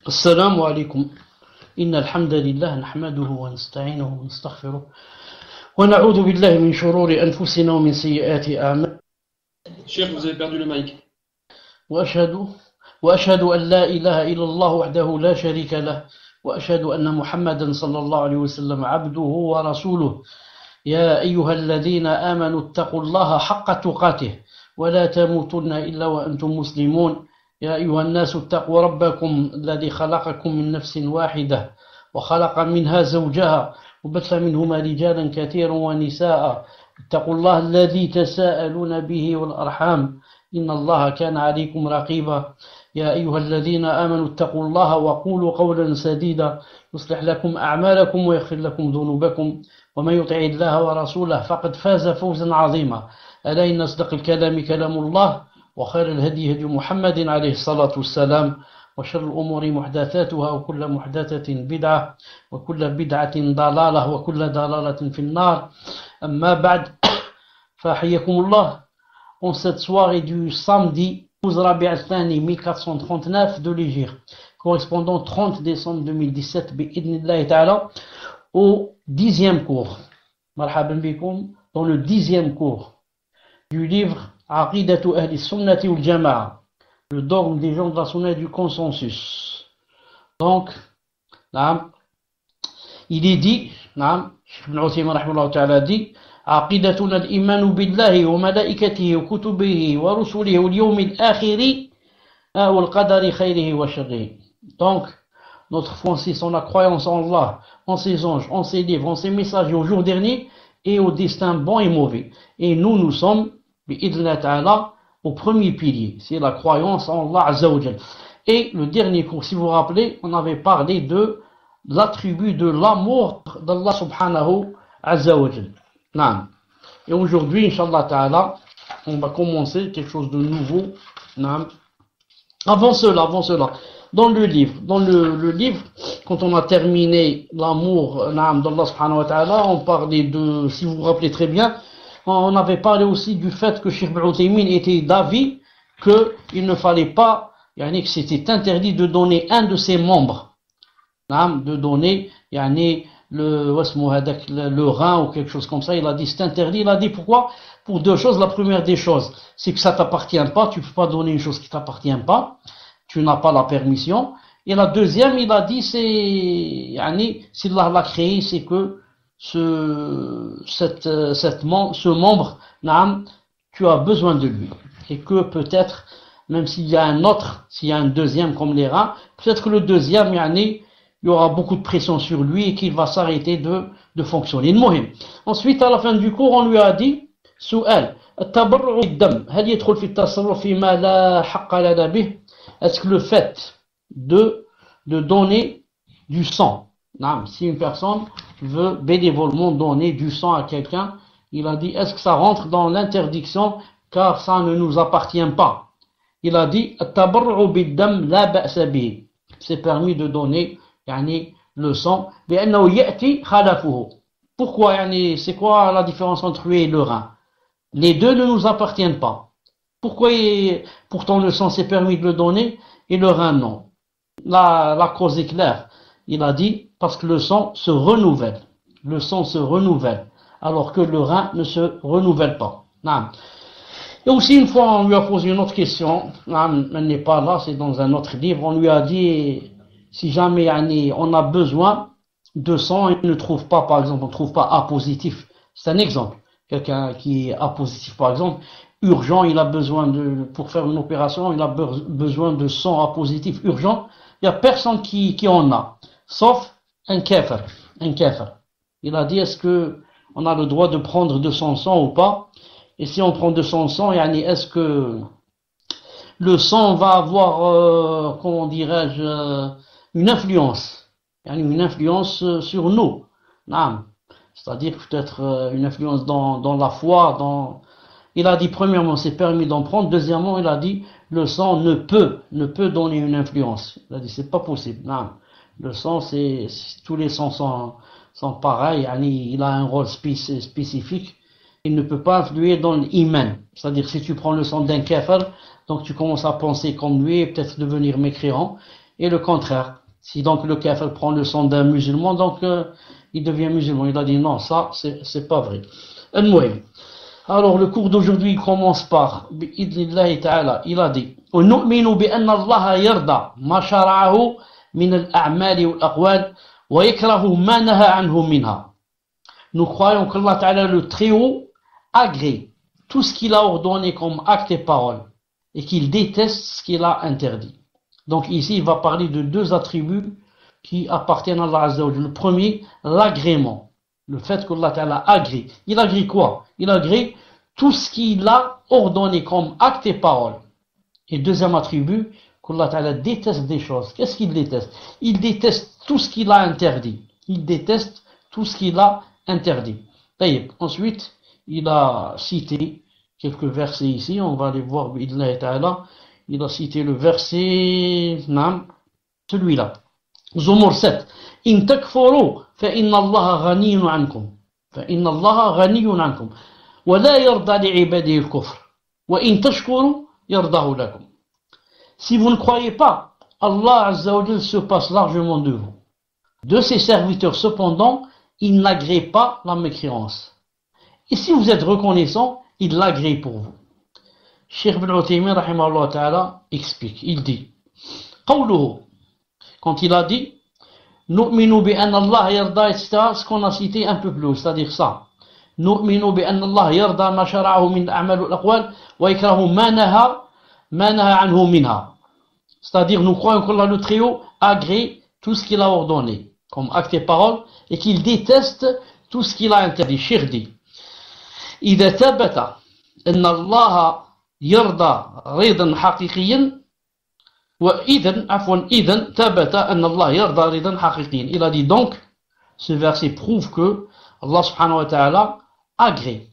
السلام عليكم. إن الحمد لله نحمده ونستعينه ونستغفره ونعوذ بالله من شرور أنفسنا ومن سيئات أعمالنا. Cheikh, vous avez perdu le mic. وأشهد أن لا إله إلا الله وحده لا شريك له وأشهد أن محمدا صلى الله عليه وسلم عبده ورسوله. يا أيها الذين آمنوا اتقوا الله حق تقاته ولا تموتن إلا وأنتم مسلمون. يا أيها الناس اتقوا ربكم الذي خلقكم من نفس واحدة وخلق منها زوجها وبث منهما رجالا كثيرا ونساء. اتقوا الله الذي تساءلون به والأرحام إن الله كان عليكم رقيبا. يا أيها الذين آمنوا اتقوا الله وقولوا قولا سديدا يصلح لكم أعمالكم ويغفر لكم ذنوبكم ومن يطع الله ورسوله فقد فاز فوزا عظيما. ألا إن أصدق الكلام كلام الله وخير الهدي هدي محمد عليه الصلاة والسلام وشر الأمور محدثاتها وكل محدثة بدعة وكل بدعة ضلالة وكل ضلالة في النار. أما بعد فحياكم الله. En cette soirée du samedi 12 Rabi' al-Thani 1439 de l'Hégire, correspondant 30 décembre 2017, bi'idnillahi ta'ala, au 10e cours. Marhaban bikoum, dans le 10e cours du livre Aqidatu Ahli Sunnati wal Jama'a, le dogme des gens de la Sunna et du consensus. Donc, il est dit, Cheikh Ibn Uthaymin rahimahullah ta'ala dit, عقيدتنا الإيمان بالله وملائكته وكتبه ورسله واليوم الآخر والقدر خيره وشره. Donc, notre foi consiste en la croyance en Allah, en ses anges, en ses livres, en ses messages au jour dernier et au destin bon et mauvais. Et nous sommes, bi'idhnillah ta'ala, au premier pilier, c'est la croyance en Allah Azza wa Jal. Et le dernier cours, si vous vous rappelez, on avait parlé de l'attribut de l'amour d'Allah subhanahu Azza wa Jal. Non. Et aujourd'hui, Inch'Allah Ta'ala, on va commencer quelque chose de nouveau. Non. Avant cela, dans le livre, quand on a terminé l'amour d'Allah Subhanahu wa Ta'ala, on parlait de, si vous vous rappelez très bien, on avait parlé aussi du fait que Cheikh Ibn Uthaymin était d'avis qu'il ne fallait pas, que c'était interdit de donner un de ses membres, de donner, le rein ou quelque chose comme ça. Il a dit c'est interdit. Il a dit pourquoi? Pour deux choses. La première des choses, c'est que ça t'appartient pas, tu peux pas donner une chose qui t'appartient pas, tu n'as pas la permission. Et la deuxième, il a dit c'est si Allah l'a créé, c'est que ce membre, tu as besoin de lui, et que peut-être même s'il y a un autre, s'il y a un deuxième comme les reins, peut-être que le deuxième, il y aura beaucoup de pression sur lui et qu'il va s'arrêter de fonctionner. Ensuite, à la fin du cours, on lui a dit, سؤال التبرع بالدم هل يدخل في التصرف فيما لا حق لنا به? Est-ce que le fait de donner du sang, si une personne veut bénévolement donner du sang à quelqu'un, il a dit, est-ce que ça rentre dans l'interdiction car ça ne nous appartient pas? Il a dit, التبرع بالدم لا بأس به. C'est permis de donner le sang. Pourquoi? C'est quoi la différence entre lui et le rein? Les deux ne nous appartiennent pas. Pourquoi? Pourtant le sang c'est permis de le donner et le rein non. La cause est claire. Il a dit parce que le sang se renouvelle. Le sang se renouvelle alors que le rein ne se renouvelle pas. Et aussi une fois on lui a posé une autre question. Elle n'est pas là, c'est dans un autre livre. On lui a dit si jamais on a besoin de sang et on ne trouve pas, par exemple, on ne trouve pas A positif, c'est un exemple. Quelqu'un qui est A positif, par exemple, urgent, il a besoin pour faire une opération, il a besoin de sang A positif urgent. Il n'y a personne qui en a, sauf un kafir. Il a dit, est-ce que on a le droit de prendre de son sang ou pas? Et si on prend de son sang, est-ce que le sang va avoir, comment dirais-je, une influence sur nous, c'est-à-dire peut-être une influence dans la foi. Il a dit premièrement c'est permis d'en prendre, deuxièmement il a dit le sang ne peut donner une influence. Il a dit c'est pas possible. Le sang tous les sangs sont pareils, il a un rôle spécifique. Il ne peut pas influer dans l'iman, c'est-à-dire si tu prends le sang d'un kafir, donc tu commences à penser comme lui et peut-être devenir mécréant. et le contraire. Si donc le kafir prend le sang d'un musulman, donc il devient musulman. Il a dit non, ça c'est pas vrai. Al-Muhim. Alors le cours d'aujourd'hui commence par bi'idnillahi ta'ala. Il a dit وَنُؤْمِنُ بِأَنَّ اللَّهَ يَرْضَى مَا شَرَعَهُ مِنَ الْأَعْمَالِ وَالْأَقْوَالِ وَيَكْرَهُ مَا نَهَى عَنْهُ مِنْهَا. Nous croyons qu'Allah Ta'ala le Très-Haut agrée tout ce qu'il a ordonné comme acte et parole et qu'il déteste ce qu'il a interdit. Donc ici il va parler de deux attributs qui appartiennent à Allah Azza wa Jalla. Le premier, l'agrément. Le fait qu'Allah Ta'ala agrée. Il agrée quoi? Il agrée tout ce qu'il a ordonné comme acte et parole. Et deuxième attribut, qu'Allah Ta'ala déteste des choses. Qu'est-ce qu'il déteste? Il déteste tout ce qu'il a interdit. Il déteste tout ce qu'il a interdit. Taïb. Ensuite, il a cité quelques versets ici. On va les voir, bi'idnillahi ta'ala. Il a cité le verset, celui-là. Zumur 7. In takfuru, fa inna Allah ghaniyun ankum. Fa inna Allah ghaniyun ankum. Wa la yarda li'ibadihi al-kufr. Wa in tashkuru, yardahu lakum. Si vous ne croyez pas, Allah Azza wa Jalla se passe largement de vous. De ses serviteurs, cependant, il n'agrée pas la mécréance. Et si vous êtes reconnaissant, il l'agrée pour vous. Cheikh Ibn Uthaymin, rahimahullah ta'ala, explique. Il dit, قوله, quand il a dit, نؤمن بأن الله يرضى, etc., ce qu'on a cité un peu plus haut, c'est-à-dire ça. نؤمن بأن الله يرضى ما شرعه من الأعمال والأقوال ويكره ما نهى عنه منها. C'est-à-dire, nous croyons qu'Allah le Très-Haut agrée tout ce qu'il a ordonné, comme acte et parole, et qu'il déteste tout ce qu'il a interdit. Cheikh dit, إذا ثبت أن الله يرضى رضا حقيقيا إذن ثبت أن الله يرضى رضا حقيقيا. Il a dit donc, ce verset prouve que Allah subhanahu wa ta'ala agrée,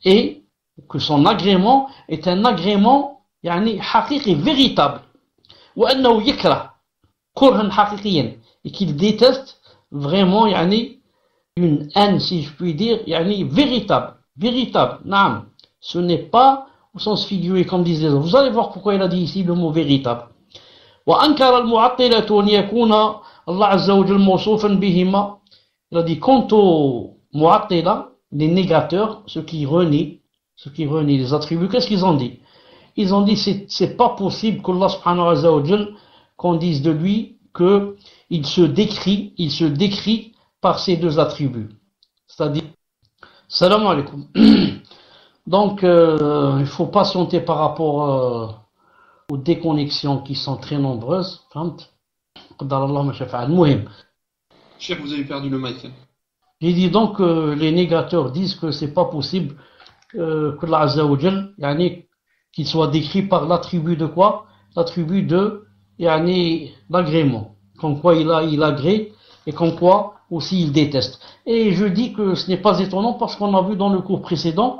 et que son agrément est un agrément يعني حقيقي, véritable, وأنه يكره كرها حقيقيا, et qu'il déteste vraiment يعني une haine, si je puis dire, يعني véritable, نعم. Ce n'est pas au sens figuré comme disent les autres. Vous allez voir pourquoi il a dit ici le mot véritable. وأنكر المعطلة أن يكون الله عز وجل موصوفا بهما. Il a dit quant aux mu'attila, les négateurs, ceux qui renient les attributs, qu'est-ce qu'ils ont dit? Ils ont dit c'est pas possible qu'Allah subhanahu wa ta'ala, qu'on dise de lui que il se décrit par ces deux attributs. C'est-à-dire, salam alaikum. Donc, il faut patienter par rapport aux déconnexions qui sont très nombreuses. Chef, vous avez perdu le mic. J'ai dit donc les négateurs disent que c'est pas possible que Allah Azza wa Jal, qu'il soit décrit par l'attribut de quoi? L'attribut de l'agrément. Comme quoi il agrée et comme quoi aussi il déteste. Et je dis que ce n'est pas étonnant parce qu'on a vu dans le cours précédent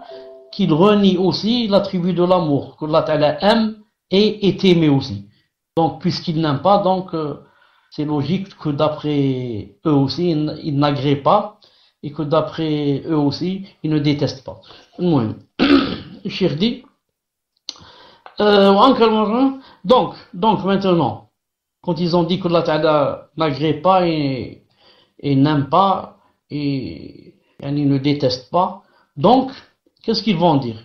qu'il renie aussi l'attribut de l'amour, que Allah Ta'ala aime et est aimé aussi. Donc puisqu'il n'aime pas, donc c'est logique que d'après eux aussi ils n'agréent pas et que d'après eux aussi ils ne détestent pas. Cheikh dit donc maintenant, quand ils ont dit que Allah Ta'ala n'agrée pas et n'aime pas et ils ne détestent pas, donc qu'est-ce qu'ils vont dire?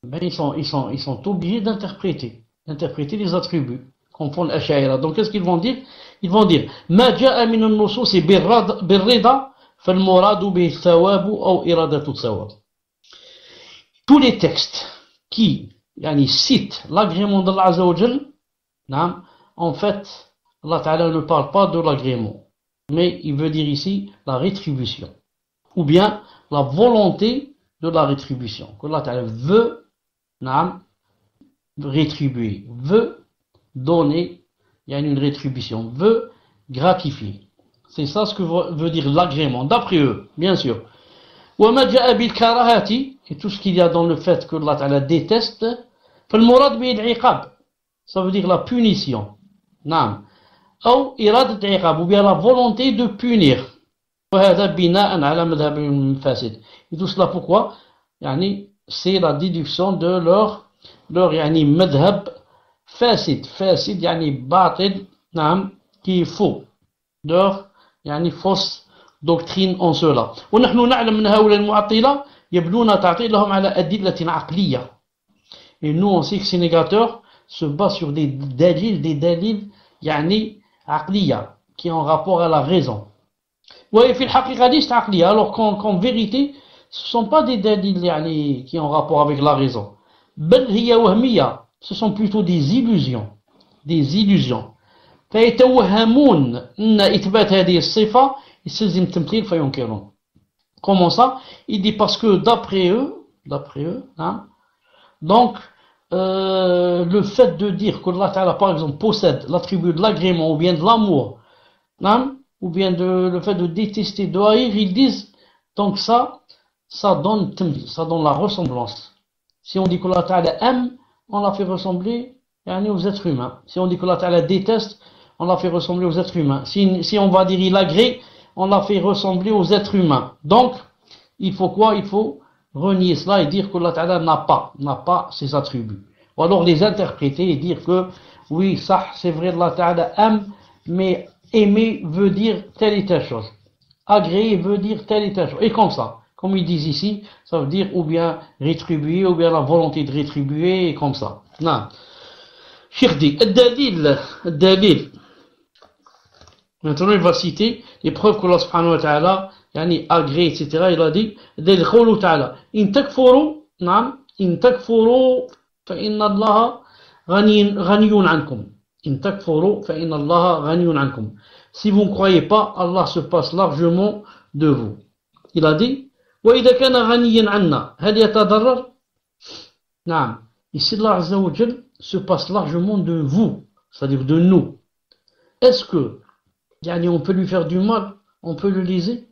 Ben, ils sont obligés d'interpréter les attributs, comme font l'Ash'aïra. Donc qu'est-ce qu'ils vont dire? Ils vont dire Ma ja'a min an-nusus bir-rida fal-muradu bi-thawab ou iradatu thawab. Tous les textes qui citent l'agrément d'Allah Azza wa Jal, en fait, Allah Ta'ala ne parle pas de l'agrément, mais il veut dire ici la rétribution, ou bien la volonté de la rétribution, que Allah Ta'ala veut rétribuer, veut donner, il y a une rétribution, veut gratifier. C'est ça ce que veut dire l'agrément, d'après eux, bien sûr. وَمَا جَاءَ بِالْكَرَاهَةِ, et tout ce qu'il y a dans le fait que Allah Ta'ala déteste, فَالْمُرَادْ بِالْعِقَابِ, ça veut dire la punition. نعم. أو إرادة عقاب, ou bien la volonté de punir. وهذا بناء على مذهب فاسد. Et tout cela pourquoi? C'est la déduction de leur madhab fasid, batil, نعم qui est faux leur يعني fausse doctrine en cela ونحن نعلم أن هؤلاء المعطلة يبنون تعطيلهم على أدلة عقلية et nous on sait que ces négateurs se basent sur des dalils يعني عقلية qui ont rapport à la raison وفي الحقيقة ليست عقلية alors qu'en vérité ce ne sont pas des dalils يعني qui ont rapport avec la raison بل هي وهمية ce sont plutôt des illusions فيتوهمون أن إثبات هذه الصفة يستلزم التمثيل فينكرون. Comment ça? Il dit parce que d'après eux hein, donc le fait de dire que Allah Ta'ala par exemple possède l'attribut de l'agrément ou bien de l'amour hein, ou bien le fait de détester, de haïr, ils disent donc ça donne la ressemblance. Si on dit que Allah Ta'ala aime, on l'a fait ressembler aux êtres humains. Si on dit que Allah Ta'ala déteste, on l'a fait ressembler aux êtres humains. Si on va dire il agrée, on l'a fait ressembler aux êtres humains. Donc, il faut quoi? Il faut renier cela et dire que Allah Ta'ala n'a pas ses attributs. Ou alors les interpréter et dire que oui, ça c'est vrai, Allah Ta'ala aime, mais aimer veut dire telle et telle chose. Agréer veut dire telle et telle chose. Et comme ça, comme ils disent ici, ça veut dire ou bien rétribuer, ou bien la volonté de rétribuer, et comme ça. Non. Cheikh dit, الدليل. Maintenant, il va citer les preuves que Allah subhanahu wa ta'ala agrée, etc. Il a dit, دليل قوله تعالى إن تكفروا فإن الله غني عنكم. إن تكفروا فإن الله غني عنكم. Si vous ne croyez pas, Allah se passe largement de vous. Il a dit, وإذا كان غنيا عنا هل يتضرر؟ نعم. Ici, Allah Azza wa Jal se passe largement de vous, c'est-à-dire de nous. Est-ce que on peut lui faire du mal, on peut le léser?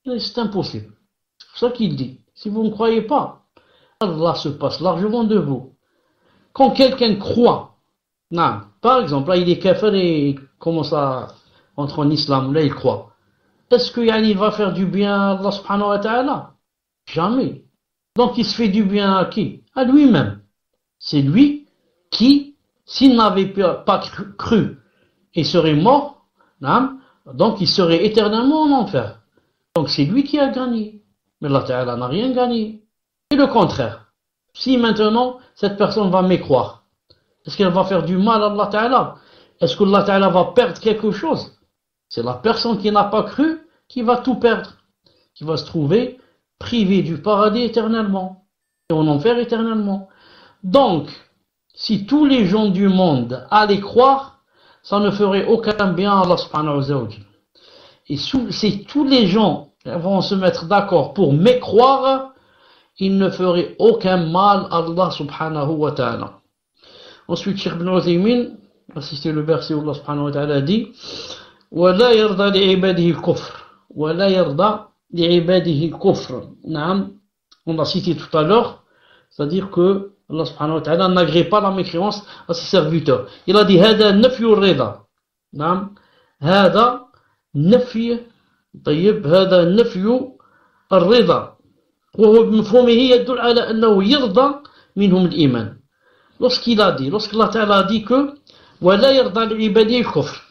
C'est impossible. C'est pour ça qu'il dit, si vous ne croyez pas, Allah se passe largement de vous. Quand quelqu'un croit, non, par exemple, là il est kafir et il commence à entrer en islam, là il croit. Est-ce que il va faire du bien à Allah subhanahu wa ta'ala? Jamais. Donc il se fait du bien à qui? À lui-même. C'est lui qui, s'il n'avait pas cru et serait mort, hein, donc il serait éternellement en enfer. Donc c'est lui qui a gagné. Mais Allah Ta'ala n'a rien gagné. Et le contraire. Si maintenant cette personne va mécroire, est-ce qu'elle va faire du mal à Allah Ta'ala? Est-ce que Allah Ta'ala va perdre quelque chose? C'est la personne qui n'a pas cru qui va tout perdre, qui va se trouver privé du paradis éternellement et en enfer éternellement. Donc, si tous les gens du monde allaient croire, ça ne ferait aucun bien à Allah subhanahu wa ta'ala. Et si tous les gens vont se mettre d'accord pour mécroire, ils ne feraient aucun mal à Allah subhanahu wa ta'ala. Ensuite, Cheikh Ibn Uthaymin, assistez le verset où Allah subhanahu wa ta'ala dit وَلَا يَرْضَى لِعِبَادِهِ الْكُفْرِ وَلَا يَرْضَى لِعِبَادِهِ الْكُفْرِ. On a cité tout à l'heure, c'est-à-dire que Allah subhanahu wa ta'ala n'agrée pas la mécréance à ses serviteurs. Il a dit هذا نفي الرضا. نعم. هذا نفي طيب هذا نفي الرضا وهو بمفهومه يدل على أنه يرضى منهم الإيمان. Lorsqu'Allah Ta'ala a dit que ولا يرضى لعباده الكفر,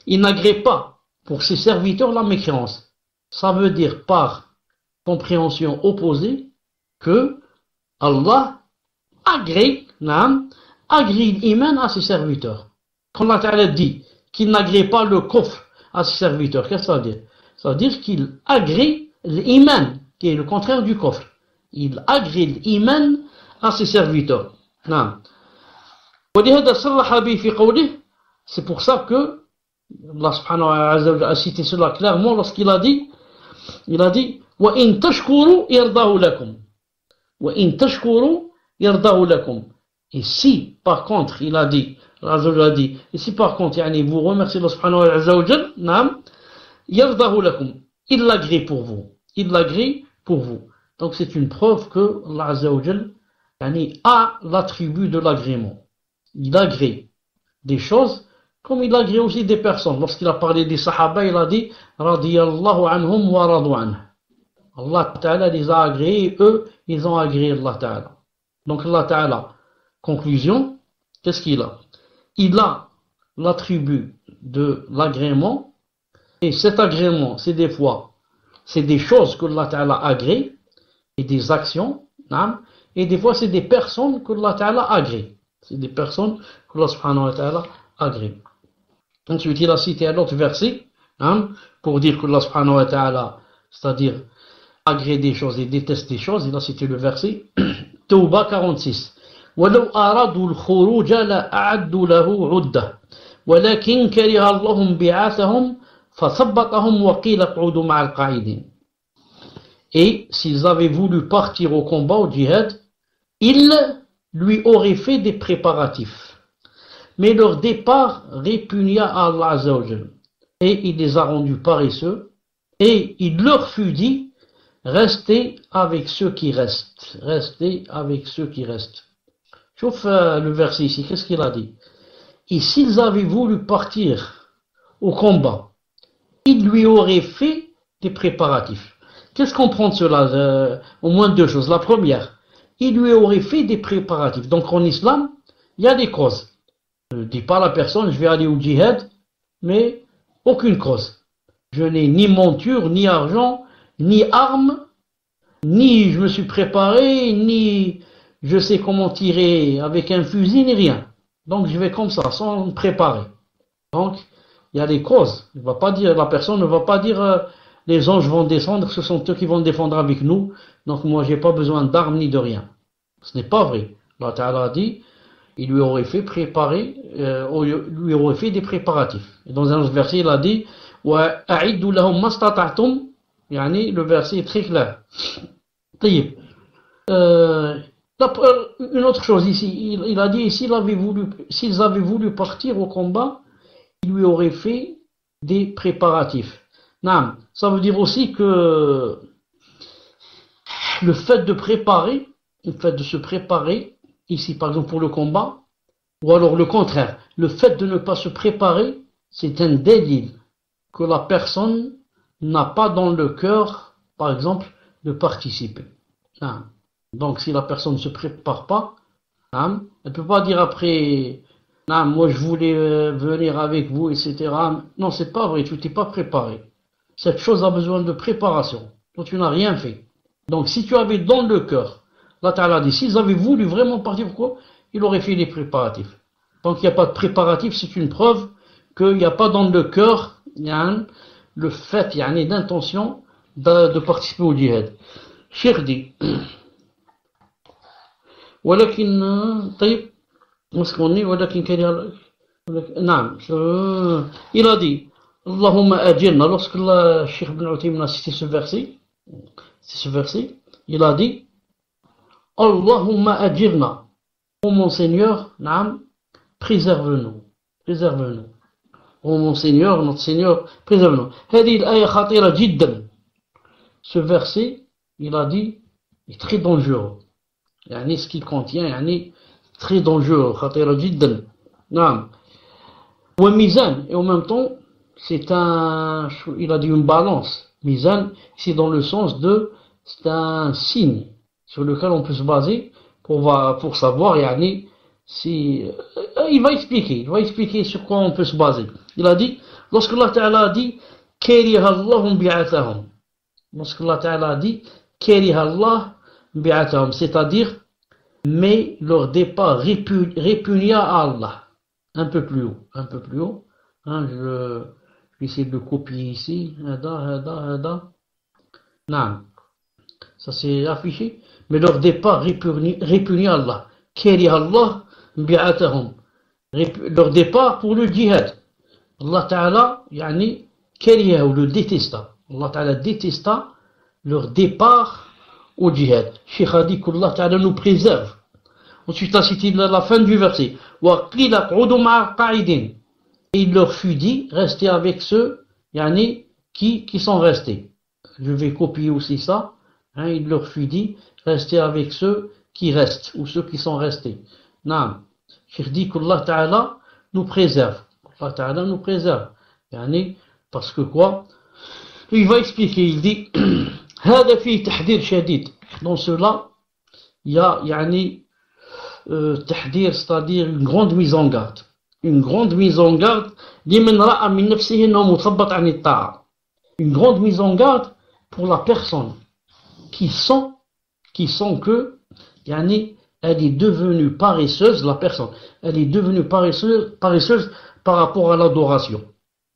il n'agrée pas pour ses serviteurs la mécréance. Ça veut dire par compréhension opposée que Allah agrée l'iman à ses serviteurs. Quand Allah Ta'ala dit qu'il n'agrée pas le kufr à ses serviteurs, qu'est-ce que ça veut dire? Ça veut dire qu'il agrée l'iman, qui est le contraire du kufr. Il agrée l'iman à ses serviteurs. C'est pour ça que Allah subhanahu wa ta'ala a cité cela clairement lorsqu'il a dit وَإِن تَشْكُرُوا يَرْضَهُ لَكُمْ وَإِن تَشْكُرُوا يَرْضَهُ لَكُمْ. Et si par contre il a dit, et si par contre vous remerciez Allah subhanahu wa ta'ala, يَرْضَهُ لَكُمْ, il l'agrée pour vous. Donc c'est une preuve que Allah Azza wa Jal a l'attribut de l'agrément. Il agrée des choses comme il agrée aussi des personnes. Lorsqu'il a parlé des sahaba, il a dit radiyallahu anhum wa radu anhu. Allah Ta'ala les a agréés, eux, ils ont agréé Allah Ta'ala. Donc Allah Ta'ala, conclusion, qu'est-ce qu'il a? Il a l'attribut de l'agrément. Et cet agrément, c'est des fois, c'est des choses que Allah Ta'ala agrée, et des actions, et des fois c'est des personnes que Allah Ta'ala agrée. C'est des personnes que Allah Subhanahu wa Ta'ala agrée. Ensuite, il a cité un autre verset, pour dire que Allah Subhanahu wa Ta'ala, c'est-à-dire agrée des choses et déteste des choses. Il a cité le verset Tawbah 46. وَلَوْ أَرَادُوا الْخُرُوجَ لَأَعَدُّوا لَهُ عُدَّةً وَلَكِنْ كَرِهَ اللَّهُ بِعَاثَهُمْ فَثَبَّطَهُمْ وَقِيلَ اقْعُدُوا مَعَ الْقَاعِدِينَ. Et s'ils avaient voulu partir au combat, au djihad, ils lui auraient fait des préparatifs. Mais leur départ répugna à Allah Azza wa Jal. Et il les a rendus paresseux. Et il leur fut dit, restez avec ceux qui restent. Restez avec ceux qui restent. Chauffe le verset ici, qu'est-ce qu'il a dit? Et s'ils avaient voulu partir au combat, ils lui auraient fait des préparatifs. Qu'est-ce qu'on prend de cela? Au moins deux choses. La première, il lui aurait fait des préparatifs. Donc en islam, il y a des causes. Je ne dis pas à la personne, je vais aller au djihad, mais aucune cause. Je n'ai ni monture, ni argent, ni armes, ni je me suis préparé, ni je sais comment tirer avec un fusil, ni rien. Donc je vais comme ça, sans me préparer. Donc, il y a des causes. Il va pas dire, la personne ne va pas dire les anges vont descendre, ce sont eux qui vont défendre avec nous, donc moi j'ai pas besoin d'armes ni de rien. Ce n'est pas vrai. Allah Ta'ala a dit, il lui aurait fait préparer, lui aurait fait des préparatifs. Et dans un autre verset, il a dit, وَأَعِدُّوا لَهُمْ مَا اسْتَطَعْتُمْ. Le verset est très clair. Une autre chose ici, il a dit, s'ils avaient voulu partir au combat, il lui aurait fait des préparatifs. Non, ça veut dire aussi que le fait de préparer, le fait de se préparer, ici par exemple pour le combat, ou alors le contraire, le fait de ne pas se préparer, c'est un délit que la personne n'a pas dans le cœur, par exemple, de participer. Non. Donc si la personne ne se prépare pas, elle ne peut pas dire après, non, moi je voulais venir avec vous, etc. Non, c'est pas vrai, tu t'es pas préparé. Cette chose a besoin de préparation. Donc tu n'as rien fait. Donc si tu avais dans le cœur, Allah Ta'ala dit, s'ils avaient voulu vraiment partir, pourquoi? Il aurait fait les préparatifs. Donc il n'y a pas de préparatifs, c'est une preuve qu'il n'y a pas dans le cœur le fait d'intention de participer au djihad. Cheikh dit, ولكن طيب مسكوني ولكن كان نعم il a dit Allahumma ajirna, lorsque le Cheikh Ibn Uthaymin a cité ce verset, il a dit Allahumma ajirna, ô mon Seigneur, naam, préserve-nous, ô mon Seigneur, notre Seigneur, préserve-nous. هذه الآية خطيرة جدا. Ce verset, il a dit, est très dangereux. Ce qu'il contient, très dangereux, خطيرة جدا. نعم. وميزان, et en même temps, il a dit une balance. Mizan, c'est dans le sens de, c'est un signe sur lequel on peut se baser pour savoir, si, il va expliquer sur quoi on peut se baser. Il a dit, lorsque Allah Ta'ala a dit, كَرِهَ اللَّهُ بِعَثَهُمْ. Lorsque Allah Ta'ala a dit, كَرِهَ اللَّهُ بِعَثَهُمْ, c'est-à-dire, mais leur départ répugna à Allah. Un peu plus haut. Je vais essayer de le copier ici. Non. Ça c'est affiché. Mais leur départ répugna à Allah. Kariha Allah bi'atahum. Leur départ pour le djihad. Allah Ta'ala, kariha ou le détesta. Allah Ta'ala détesta leur départ au djihad. Cheikh a dit qu'Allah Ta'ala nous préserve. Ensuite, a cité la fin du verset. وَقِيلَ اقْعُدُوا مَعَ الْقَاعِدِينَ. Et il leur fut dit, restez avec ceux qui sont restés. Je vais copier aussi ça. Il leur fut dit, restez avec ceux qui restent, ou ceux qui sont restés. Non. Cheikh dit qu'Allah Ta'ala nous préserve. Allah Ta'ala nous préserve. Parce que quoi? Il va expliquer, il dit, هذا فيه تحذير شديد. Dans cela, il y a tahdir, c'est-à-dire une grande mise en garde. une grande mise en garde, لمن رأى من نفسه إنه مثبط عن الطاعة. Une grande mise en garde pour la personne qui sent que yani, elle est devenue paresseuse, la personne, elle est devenue paresseuse par rapport à l'adoration.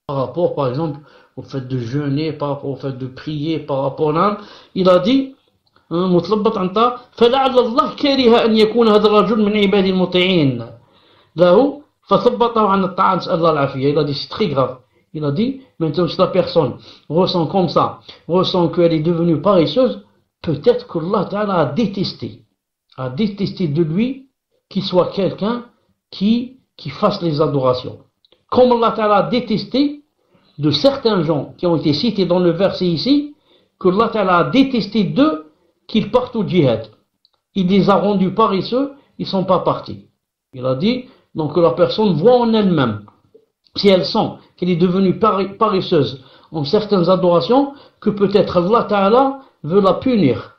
Par rapport, par exemple, au fait de jeûner, par rapport au fait de prier, par rapport à... Il a dit, متلبط عن طاعة فلعل الله كره أن يكون هذا الرجل من عباد المطيعين له فثبطه عن الطاعة نسأل الله العافية. Il a dit, c'est très grave. Il a dit, maintenant si la personne ressent comme ça, ressent qu'elle est devenue paresseuse, peut-être que Allah Ta'ala a détesté de lui qu'il soit quelqu'un qui fasse les adorations. Comme Allah Ta'ala a détesté de certains gens qui ont été cités dans le verset ici, que Allah Ta'ala a détesté d'eux qu'ils partent au djihad. Il les a rendus paresseux, ils ne sont pas partis. Il a dit, donc que la personne voit en elle-même, si elle sent qu'elle est devenue paresseuse en certaines adorations, que peut-être Allah Ta'ala veut la punir.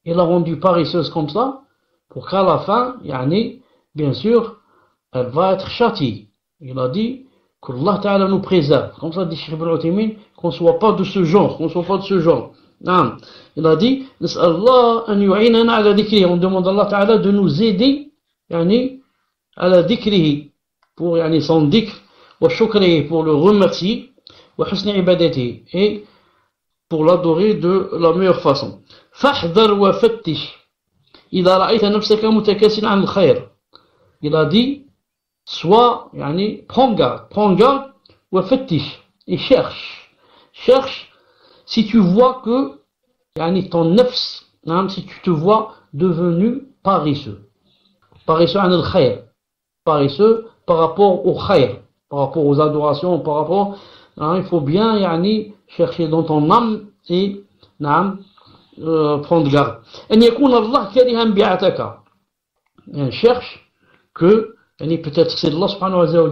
Il l'a rendue paresseuse comme ça, pour qu'à la fin, yani, bien sûr, elle va être châtiée. Il a dit que Allah Ta'ala nous préserve. Comme ça dit Cheikh Ibn Uthaymin, qu'on ne soit pas de ce genre, Il a dit, on demande à Allah Ta'ala de nous aider, yani, à la dhikrihi, pour yani, son dhikr, wa shukrihi, pour le remercier, wa husni ibadati, et pour l'adorer de la meilleure façon. Fahdhar wa fattish, idha ra'ayta nafsaka mutakassilan 'an al-khayr. Il a dit, soit, yani, prends garde, wa fattish, et cherche, si tu vois que, yani, ton nafs, si tu te vois devenu paresseux 'an al-khayr, paresseux par rapport au khayr, par rapport aux adorations, par rapport, il faut bien yani, chercher dans ton âme et prendre garde. Cherche que peut-être c'est Allah subhanahu wa ta'ala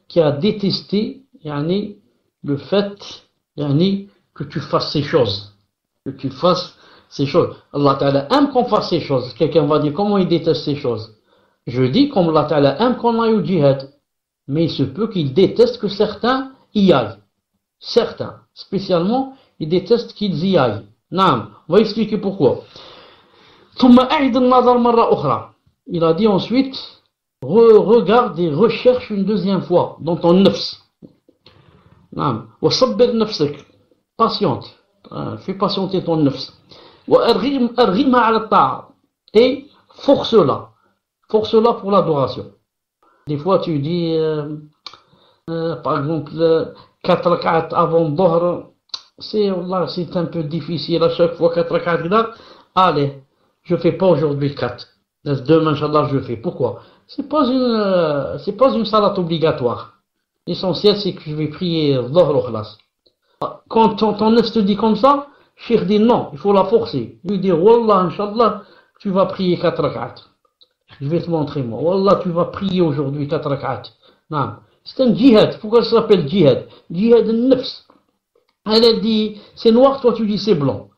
qui a détesté yani, le fait yani, que tu fasses ces choses. Allah Ta'ala aime qu'on fasse ces choses. Quelqu'un va dire comment il déteste ces choses. Je dis comme Allah Ta'ala aime qu'on aille au djihad, mais il se peut qu'il déteste que certains y aillent. Certains, spécialement, ils détestent qu'ils y aillent. On va expliquer pourquoi. Il a dit ensuite, regarde et recherche une deuxième fois dans ton nafs. Patiente, fais patienter ton nafs. Et force-la pour l'adoration. Des fois tu dis, par exemple, 4 rak'at avant Dhuhr, c'est un peu difficile à chaque fois 4 rak'at là. Allez, je fais pas aujourd'hui 4. Demain, Inch'Allah, je fais. Pourquoi? C'est pas une salat obligatoire. L'essentiel, c'est que je vais prier Dhuhr au khlas. Quand ton nefs te dit comme ça, Cheikh dit non, il faut la forcer. Lui dire, Wallah, Inch'Allah, tu vas prier 4 rak'at. Je vais te montrer moi. Wallah, tu vas prier aujourd'hui 4 rak'at. Non. C'est un djihad. Pourquoi ça s'appelle djihad? Djihad al-nafs. Elle dit c'est noir, toi tu dis c'est blanc.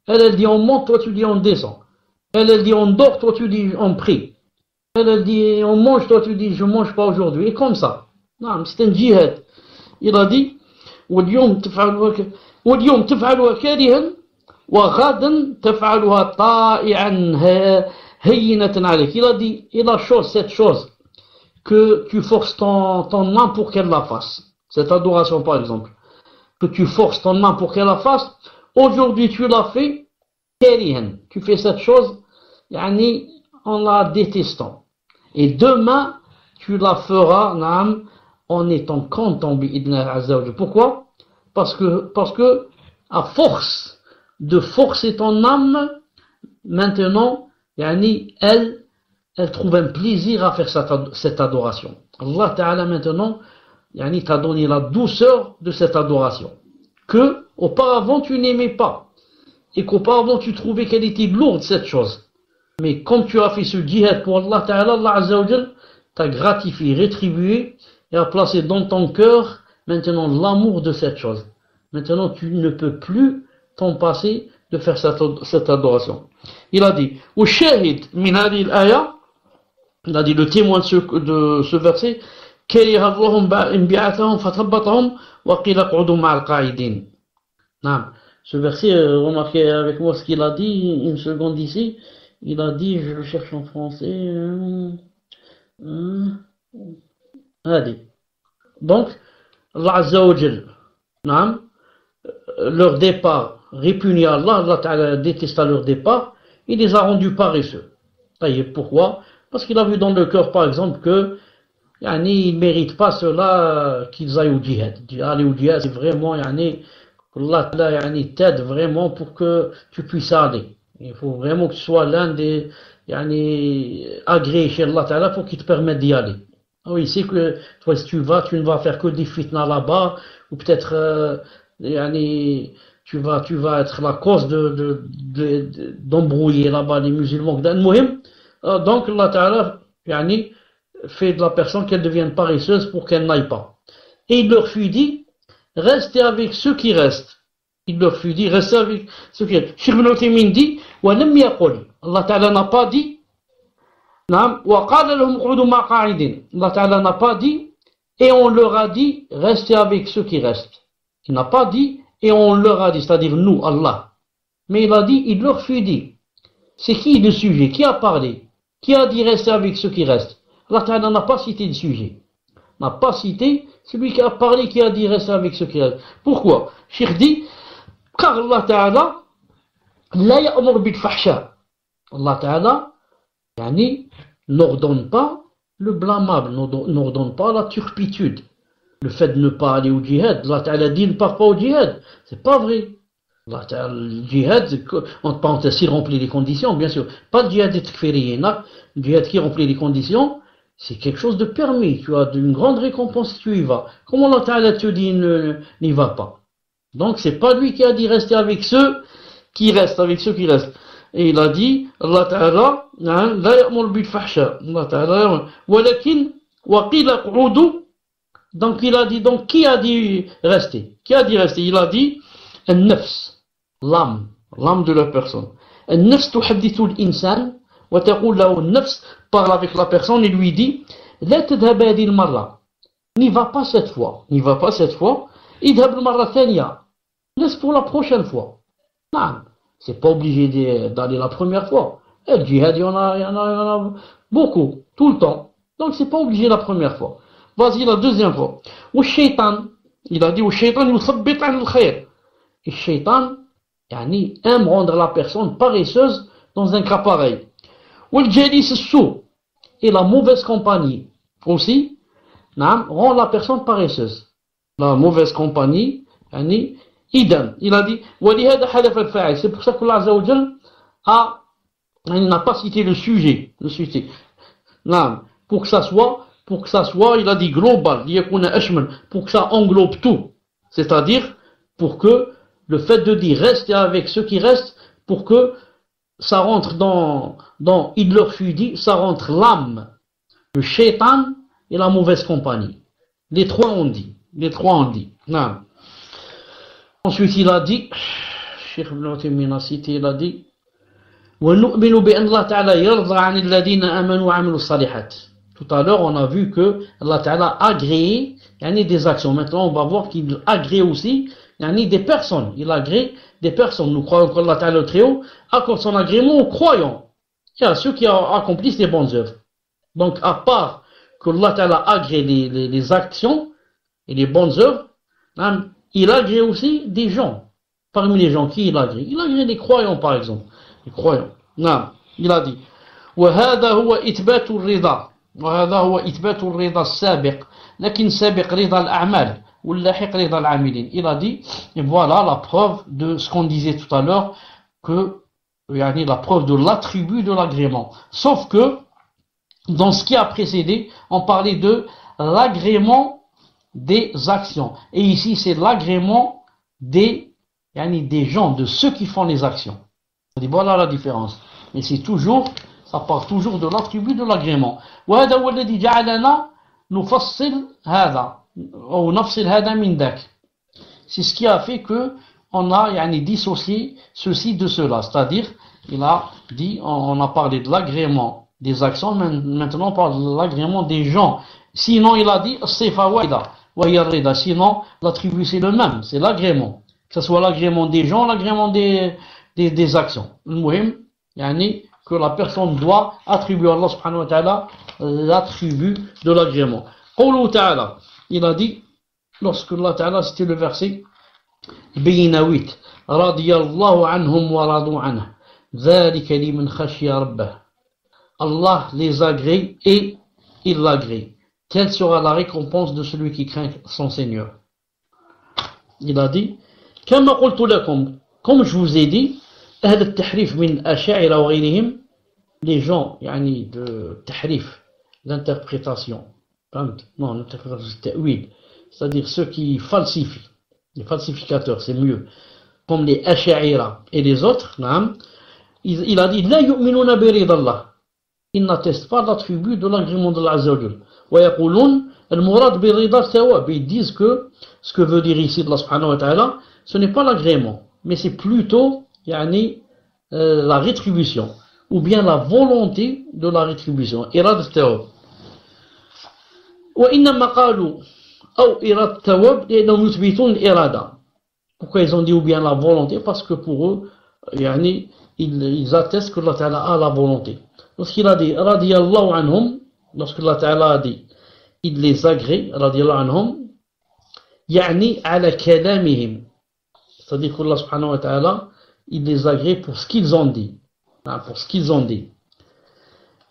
Elle dit on monte, toi tu dis on descend. Elle dit on dort, toi tu dis on prie. Elle dit on mange, toi tu dis je mange pas aujourd'hui. Et comme ça. Non, c'est un djihad. Il a dit واليوم تفعلها كارها وغدا تفعلها طائعا هينة عليك. Il a dit cette chose que tu forces ton âme pour qu'elle la fasse. Cette adoration par exemple. Que tu forces ton âme pour qu'elle la fasse. Aujourd'hui tu l'as fait, karihan. Tu fais cette chose, yani, en la détestant. Et demain, tu la feras, en étant content, bi'idnillah azza wa jalla. Pourquoi? Parce que, à force de forcer ton âme, maintenant, yani, elle trouve un plaisir à faire cette adoration. Allah Ta'ala maintenant, yani, t'a donné la douceur de cette adoration. Que, auparavant, tu n'aimais pas. Et qu'auparavant, tu trouvais qu'elle était lourde, cette chose. Mais comme tu as fait ce djihad pour Allah Ta'ala, Allah Azza wa Jal t'a gratifié, rétribué, et a placé dans ton cœur, maintenant, l'amour de cette chose. Maintenant, tu ne peux plus t'en passer de faire cette adoration. Il a dit, il a dit le témoin de ce verset, كره الله انبعاثهم فثبطهم وقيل اقعدوا مع القاعدين. نعم. Ce verset, remarquez avec moi ce qu'il a dit, une seconde ici. Il a dit, je le cherche en français. Allez. Donc, Allah Azza wa Jal, نعم, leur départ répugné à Allah, Allah Ta'ala détesta leur départ, il les a rendus paresseux. Pourquoi? Parce qu'il a vu dans le cœur, par exemple, que ils ne méritent pas cela qu'ils aillent au djihad. Aller au djihad, c'est vraiment, Allah t'aide vraiment pour que tu puisses aller. Il faut vraiment que tu sois l'un des agréés chez Allah Ta'ala pour qu'il te permette d'y aller. Oui, c'est que toi, si tu vas, tu ne vas faire que des fitna là-bas, ou peut-être tu vas être la cause d'embrouiller là-bas les musulmans. Donc Allah Ta'ala fait de la personne qu'elle devienne paresseuse pour qu'elle n'aille pas. Et il leur fut dit, restez avec ceux qui restent. Il leur fut dit, restez avec ceux qui restent. Cheikh Ibn Uthaymin dit, وَلَمْ يَقُلْ, Allah Ta'ala n'a pas dit, وَقَالَ لَهُمْ قُعُدُوا مَعَ قَاعِدِينَ, Allah Ta'ala n'a pas dit, et on leur a dit, restez avec ceux qui restent. Il n'a pas dit, et on leur a dit, c'est-à-dire nous, Allah. Mais il a dit, il leur fut dit. C'est qui le sujet? Qui a parlé? Qui a dit rester avec ceux qui restent? Allah Ta'ala n'a pas cité le sujet. N'a pas cité celui qui a parlé, qui a dit rester avec ceux qui restent. Pourquoi? Cheikh dit, car Allah Ta'ala la ya'mur bil fahsha. Allah Ta'ala n'ordonne pas le blâmable, n'ordonne pas la turpitude. Le fait de ne pas aller au djihad, Allah Ta'ala dit ne part pas au djihad. C'est pas vrai. Allah Ta'ala, le djihad, entre parenthèses, s'il remplit les conditions, bien sûr. Pas le djihad takfiriyena, le djihad qui remplit les conditions, c'est quelque chose de permis. Tu as une grande récompense si tu y vas. Comment Allah Ta'ala te dit n'y va pas? Donc c'est pas lui qui a dit rester avec ceux qui restent, avec ceux qui restent. Et il a dit, Allah Ta'ala, la ya'mur bil fahsha. Allah Ta'ala, walakin, waqila qu'udu. Donc il a dit, donc qui a dit rester? Qui a dit rester? Il a dit, al-nafs, l'âme de la personne. Al-nafs tuhaddithu l'insan, wa taqul lahu al-nafs, parle avec la personne et lui dit, la tadhhab hadhihi al-marra. N'y va pas cette fois. N'y va pas cette fois. Idhhab al-marra thaniya. Laisse pour la prochaine fois. Non. C'est pas obligé d'aller la première fois. Et le djihad, il y en a beaucoup, tout le temps. Donc c'est pas obligé la première fois. Vas-y la deuxième fois. Ou shaitan, il a dit, ou shaitan yuthabbit an al-khayr. Et shaitan, aime rendre la personne paresseuse dans un cas pareil. Ou le jalis sou, et la mauvaise compagnie aussi, rend la personne paresseuse. La mauvaise compagnie, idem. Il a dit, c'est pour ça que Allah Azza wa Jal il n'a pas cité le sujet. Pour que ça soit, il a dit global, pour que ça englobe tout. C'est-à-dire, pour que le fait de dire rester avec ceux qui restent, pour que ça rentre dans il leur fut dit, ça rentre l'âme, le shaitan et la mauvaise compagnie. Les trois ont dit. Non. Ensuite, il a dit, Cheikh Ibn Uthaymin a cité, il a dit, وَنُؤْمِنُ بِأَنَّ اللَّهَ تَعَالَى يَرْضَى عَنِ الَّذِينَ آمَنُوا وَعَمِلُوا الصَّالِحَاتِ. Tout à l'heure, on a vu que Allah Ta'ala a agréé des actions. Maintenant, on va voir qu'il agrée aussi des personnes. Il agrée des personnes. Nous croyons qu'Allah Ta'ala le Très-Haut accorde son agrément aux croyants. Il y a ceux qui accomplissent les bonnes œuvres. Donc, à part que Allah Ta'ala agrée les actions et les bonnes œuvres, il agrée aussi des gens. Parmi les gens qui il agrée? Il agrée des croyants, par exemple. Les croyants. Non, il a dit وهذا هو إثبات الرضا وهذا هو إثبات الرضا السابق لكن سابق رضا الأعمال واللاحق رضا العاملين. Il a dit, et voilà la preuve de ce qu'on disait tout à l'heure, que la preuve de l'attribut de l'agrément. Sauf que dans ce qui a précédé, on parlait de l'agrément des actions. Et ici, c'est l'agrément des gens, de ceux qui font les actions. Voilà la différence. Mais c'est toujours, ça part toujours de l'attribut de l'agrément. وهذا هو الذي جعلنا نفصل هذا أو نفصل هذا من ذاك. C'est ce qui a fait que on a dissocié ceci de cela. C'est-à-dire, il a dit, on a parlé de l'agrément des actions, maintenant on parle de l'agrément des gens. Sinon, il a dit Sifa Waida, wa hiya ar-rida. Sinon, l'attribut c'est le même, c'est l'agrément. Que ce soit l'agrément des gens, l'agrément des actions. Le muhim, yani, que la personne doit attribuer à Allah subhanahu wa ta'ala l'attribut de l'agrément. Qawlu ta'ala, il a dit, lorsque Allah ta'ala, c'était le verset Bayna 8, radiyallahu anhum wa radu anhu, dhalika liman khashiya rabbah. Allah les agrée et il l'agrée. Telle sera la récompense de celui qui craint son Seigneur. Il a dit, كما قلت لكم, comme je vous ai dit, أهل التحريف من الأشاعرة وغيرهم, les gens يعني de tahrif, l'interprétation, non, l'interprétation c'est ta'wil, c'est-à-dire ceux qui falsifient, les falsificateurs, c'est mieux, comme les Asha'ira et les autres, il a dit, لا يؤمنون برضا الله, ils n'attestent pas l'attribut de l'agrément de Allah Azza wa Jal. ويقولون المراد برضا الثواب, ils disent que ce que veut dire ici Allah subhanahu wa ta'ala, ce n'est pas l'agrément, mais c'est plutôt yani, la rétribution, ou bien la volonté de la rétribution. إرادة الثواب. وإنما قالوا أو إرادة الثواب لأنهم يثبتون الإرادة. Pourquoi ils ont dit ou bien la volonté? Parce que pour eux, yani, ils attestent que Allah Ta'ala a la volonté. Lorsqu'il a dit radiyallahu anhum, lorsque Allah Ta'ala a dit il les agrée, radiyallahu anhum, yani ala kalamihim, c'est-à-dire qu'Allah subhanahu wa ta'ala, il les agrée pour ce qu'ils ont dit. Pour ce qu'ils ont dit.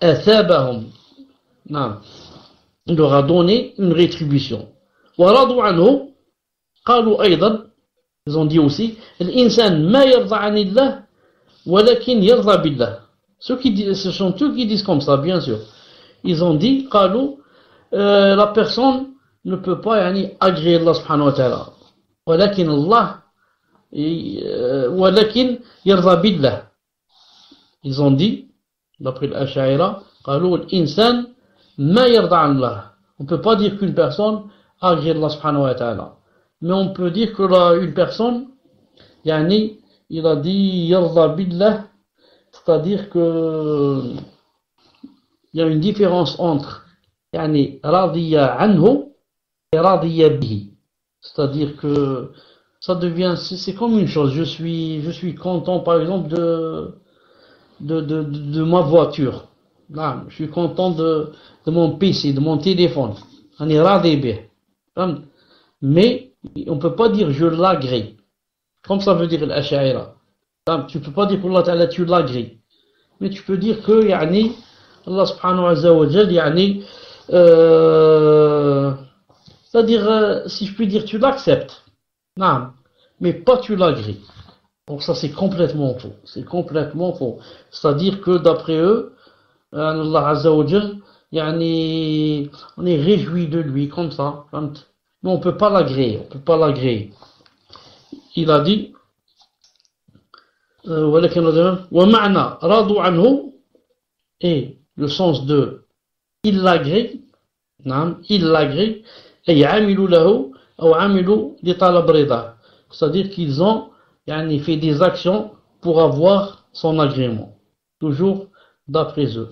Athabahum, il leur a donné une rétribution. Wa radu anhu, qalu aydan, ils ont dit aussi, l'insan ma yarda anillah, walakin yarda billah. Ce sont ceux qui disent comme ça, bien sûr. Ils ont dit, qalu, la personne ne peut pas yani, agréer Allah subhanahu wa ta'ala. Walakin Allah, ولكن يرضى بالله. Ils ont dit, d'après l'Ash'aira, قالوا الإنسان ما يرضى عن الله. On ne peut pas dire qu'une personne agrée Allah subhanahu wa ta'ala. Mais on peut dire qu'une personne, yani, il a dit يرضى بالله, c'est-à-dire que il y a une différence entre yani, رضي عنه et رضي به. C'est-à-dire que ça devient, c'est comme une chose. Je suis content, par exemple, de ma voiture. Là, je suis content de mon PC, de mon téléphone. On est radébé. Mais, on peut pas dire je l'agrée. Comme ça veut dire l'Ash'aira. Tu peux pas dire pour Allah Ta'ala tu l'agrées. Mais tu peux dire que, yani, Allah subhanahu wa ta'ala, yani, c'est-à-dire, si je puis dire, tu l'acceptes. Non, mais pas tu l'agrées. Donc ça c'est complètement faux. C'est complètement faux. C'est-à-dire que d'après eux, Allah Azza wa Jal, yani, on est réjoui de lui comme ça. Mais on peut pas l'agréer. On peut pas l'agréer. Il a dit, وَمَعْنَا رَضُوا عَنْهُ, et le sens de il l'agrée, il l'agrée, et عَمِلُوا لَهُ أو عملوا لطلب رضاه, c'est-à-dire qu'ils ont yani, fait des actions pour avoir son agrément, toujours d'après eux.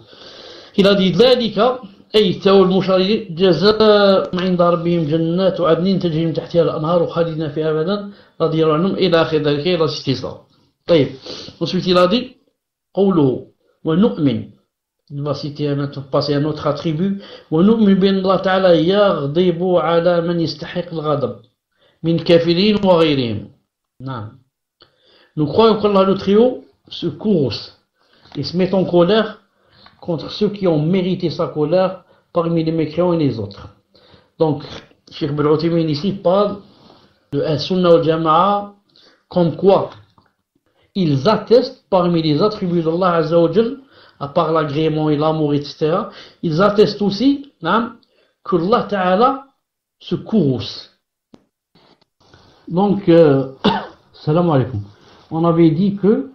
Il a dit ذلك أي ثواب المشركين جزاء عند ربهم جنات عدن تجري من تحتها الأنهار خالدين فيها أبدا رضي الله عنهم إلى آخر ذلك. Il a cité ça. طيب. Ensuite il a dit قوله ونؤمن, il va citer passer un autre attribut. وَنُؤْمِنْ بِأَنَّ اللَّهَ تَعَالَى يَغْضِبُ عَلَى مَنْ يَسْتَحِقُ الْغَضَبَ مِنْ كَافِرِينَ وَغَيْرِهِمْ. Nous croyons qu'Allah le Très-Haut se courrouce et se met en colère contre ceux qui ont mérité sa colère parmi les mécréants et les autres. Donc, Cheikh Ibn Uthaymin ici parle de As-Sunnah wal Jama'a comme quoi ils attestent parmi les attributs d'Allah Azza wa Jal, à part l'agrément et l'amour, etc., ils attestent aussi que Allah Ta'ala se courrouce. Donc, salam alaikum. On avait dit que,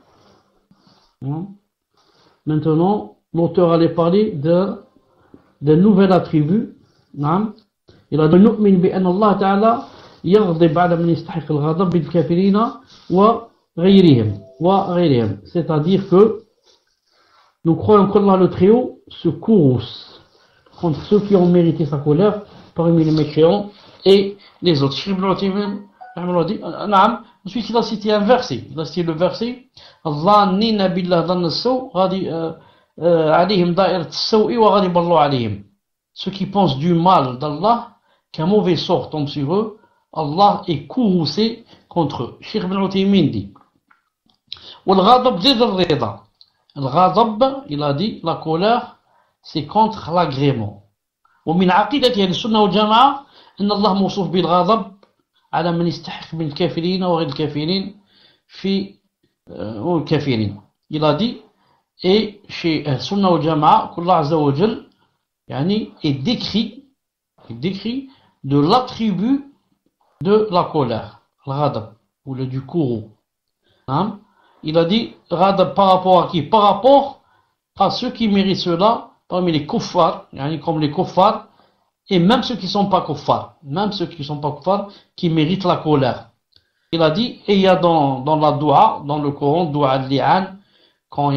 maintenant, l'auteur allait parler d'un nouvel attribut. Il a dit, نؤمن بأن الله تعالى يغضب على من يستحق الغضب بالكافرين وغيرهم. C'est-à-dire que nous croyons qu'Allah le Très-Haut se courrouce contre ceux qui ont mérité sa colère parmi les mécréants et les autres. Ensuite il a cité un verset, il a cité le verset الظانين بالله ظن السوء غادي عليهم دائرة السوء وغضب الله عليهم. Ceux qui pensent du mal d'Allah, qu'un mauvais sort tombe sur eux, Allah est courroucé contre eux. Cheikh Ibn Uthaymin dit والغضب ضد الرضا. الغضب, il a dit, la colère, c'est contre l'agrément. ومن عقيدة أهل السنة والجماعة أن الله موصوف بالغضب على من يستحق من الكافرين وغير الكافرين في الكافرين. Il a dit, et chez Sunna wal Jama'a, qu'Allah Azza wa Jal est décrit de l'attribut de la colère, le ghadab, ou le du courroux. Hein? Il a dit ghadab par rapport à qui? Par rapport à ceux qui méritent cela, parmi les kuffars, comme les kuffars, et même ceux qui ne sont pas kuffars, qui méritent la colère. Il a dit, et il y a dans la dua, dans le Coran, dua al-li'an, quand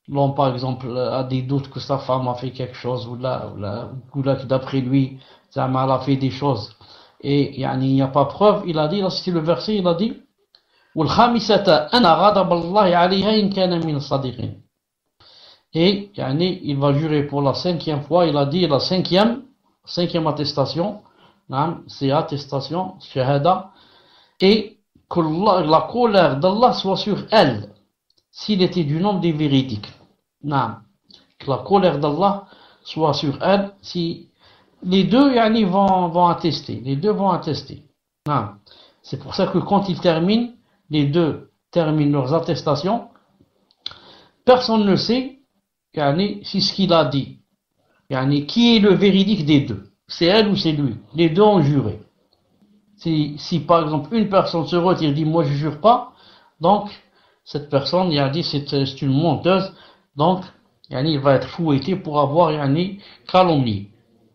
l'homme par exemple a des doutes que sa femme a fait quelque chose, ou là d'après lui, elle a fait des choses, et il n'y a pas preuve, il a dit, là c'est le verset, il a dit, وَالْخَامِسَةَ أَنَا غَضَبَ اللَّهِ عَلَيْهَا إِنْ كَانَ مِنَ الصَّادِقِينَ. Et il va jurer pour la 5e fois, il a dit la 5e attestation, c'est attestation, shahada, et que la colère d'Allah soit sur elle, s'il était du nombre des véridiques. Que la colère d'Allah soit sur elle, si les deux vont attester, C'est pour ça que quand ils terminent, les deux terminent leurs attestations, personne ne sait si ce qu'il a dit, qui est le véridique des deux, c'est elle ou c'est lui, les deux ont juré. Si par exemple une personne se retire et dit moi je jure pas, donc cette personne il a dit c'est une menteuse, donc il va être fouetté pour avoir calomnié.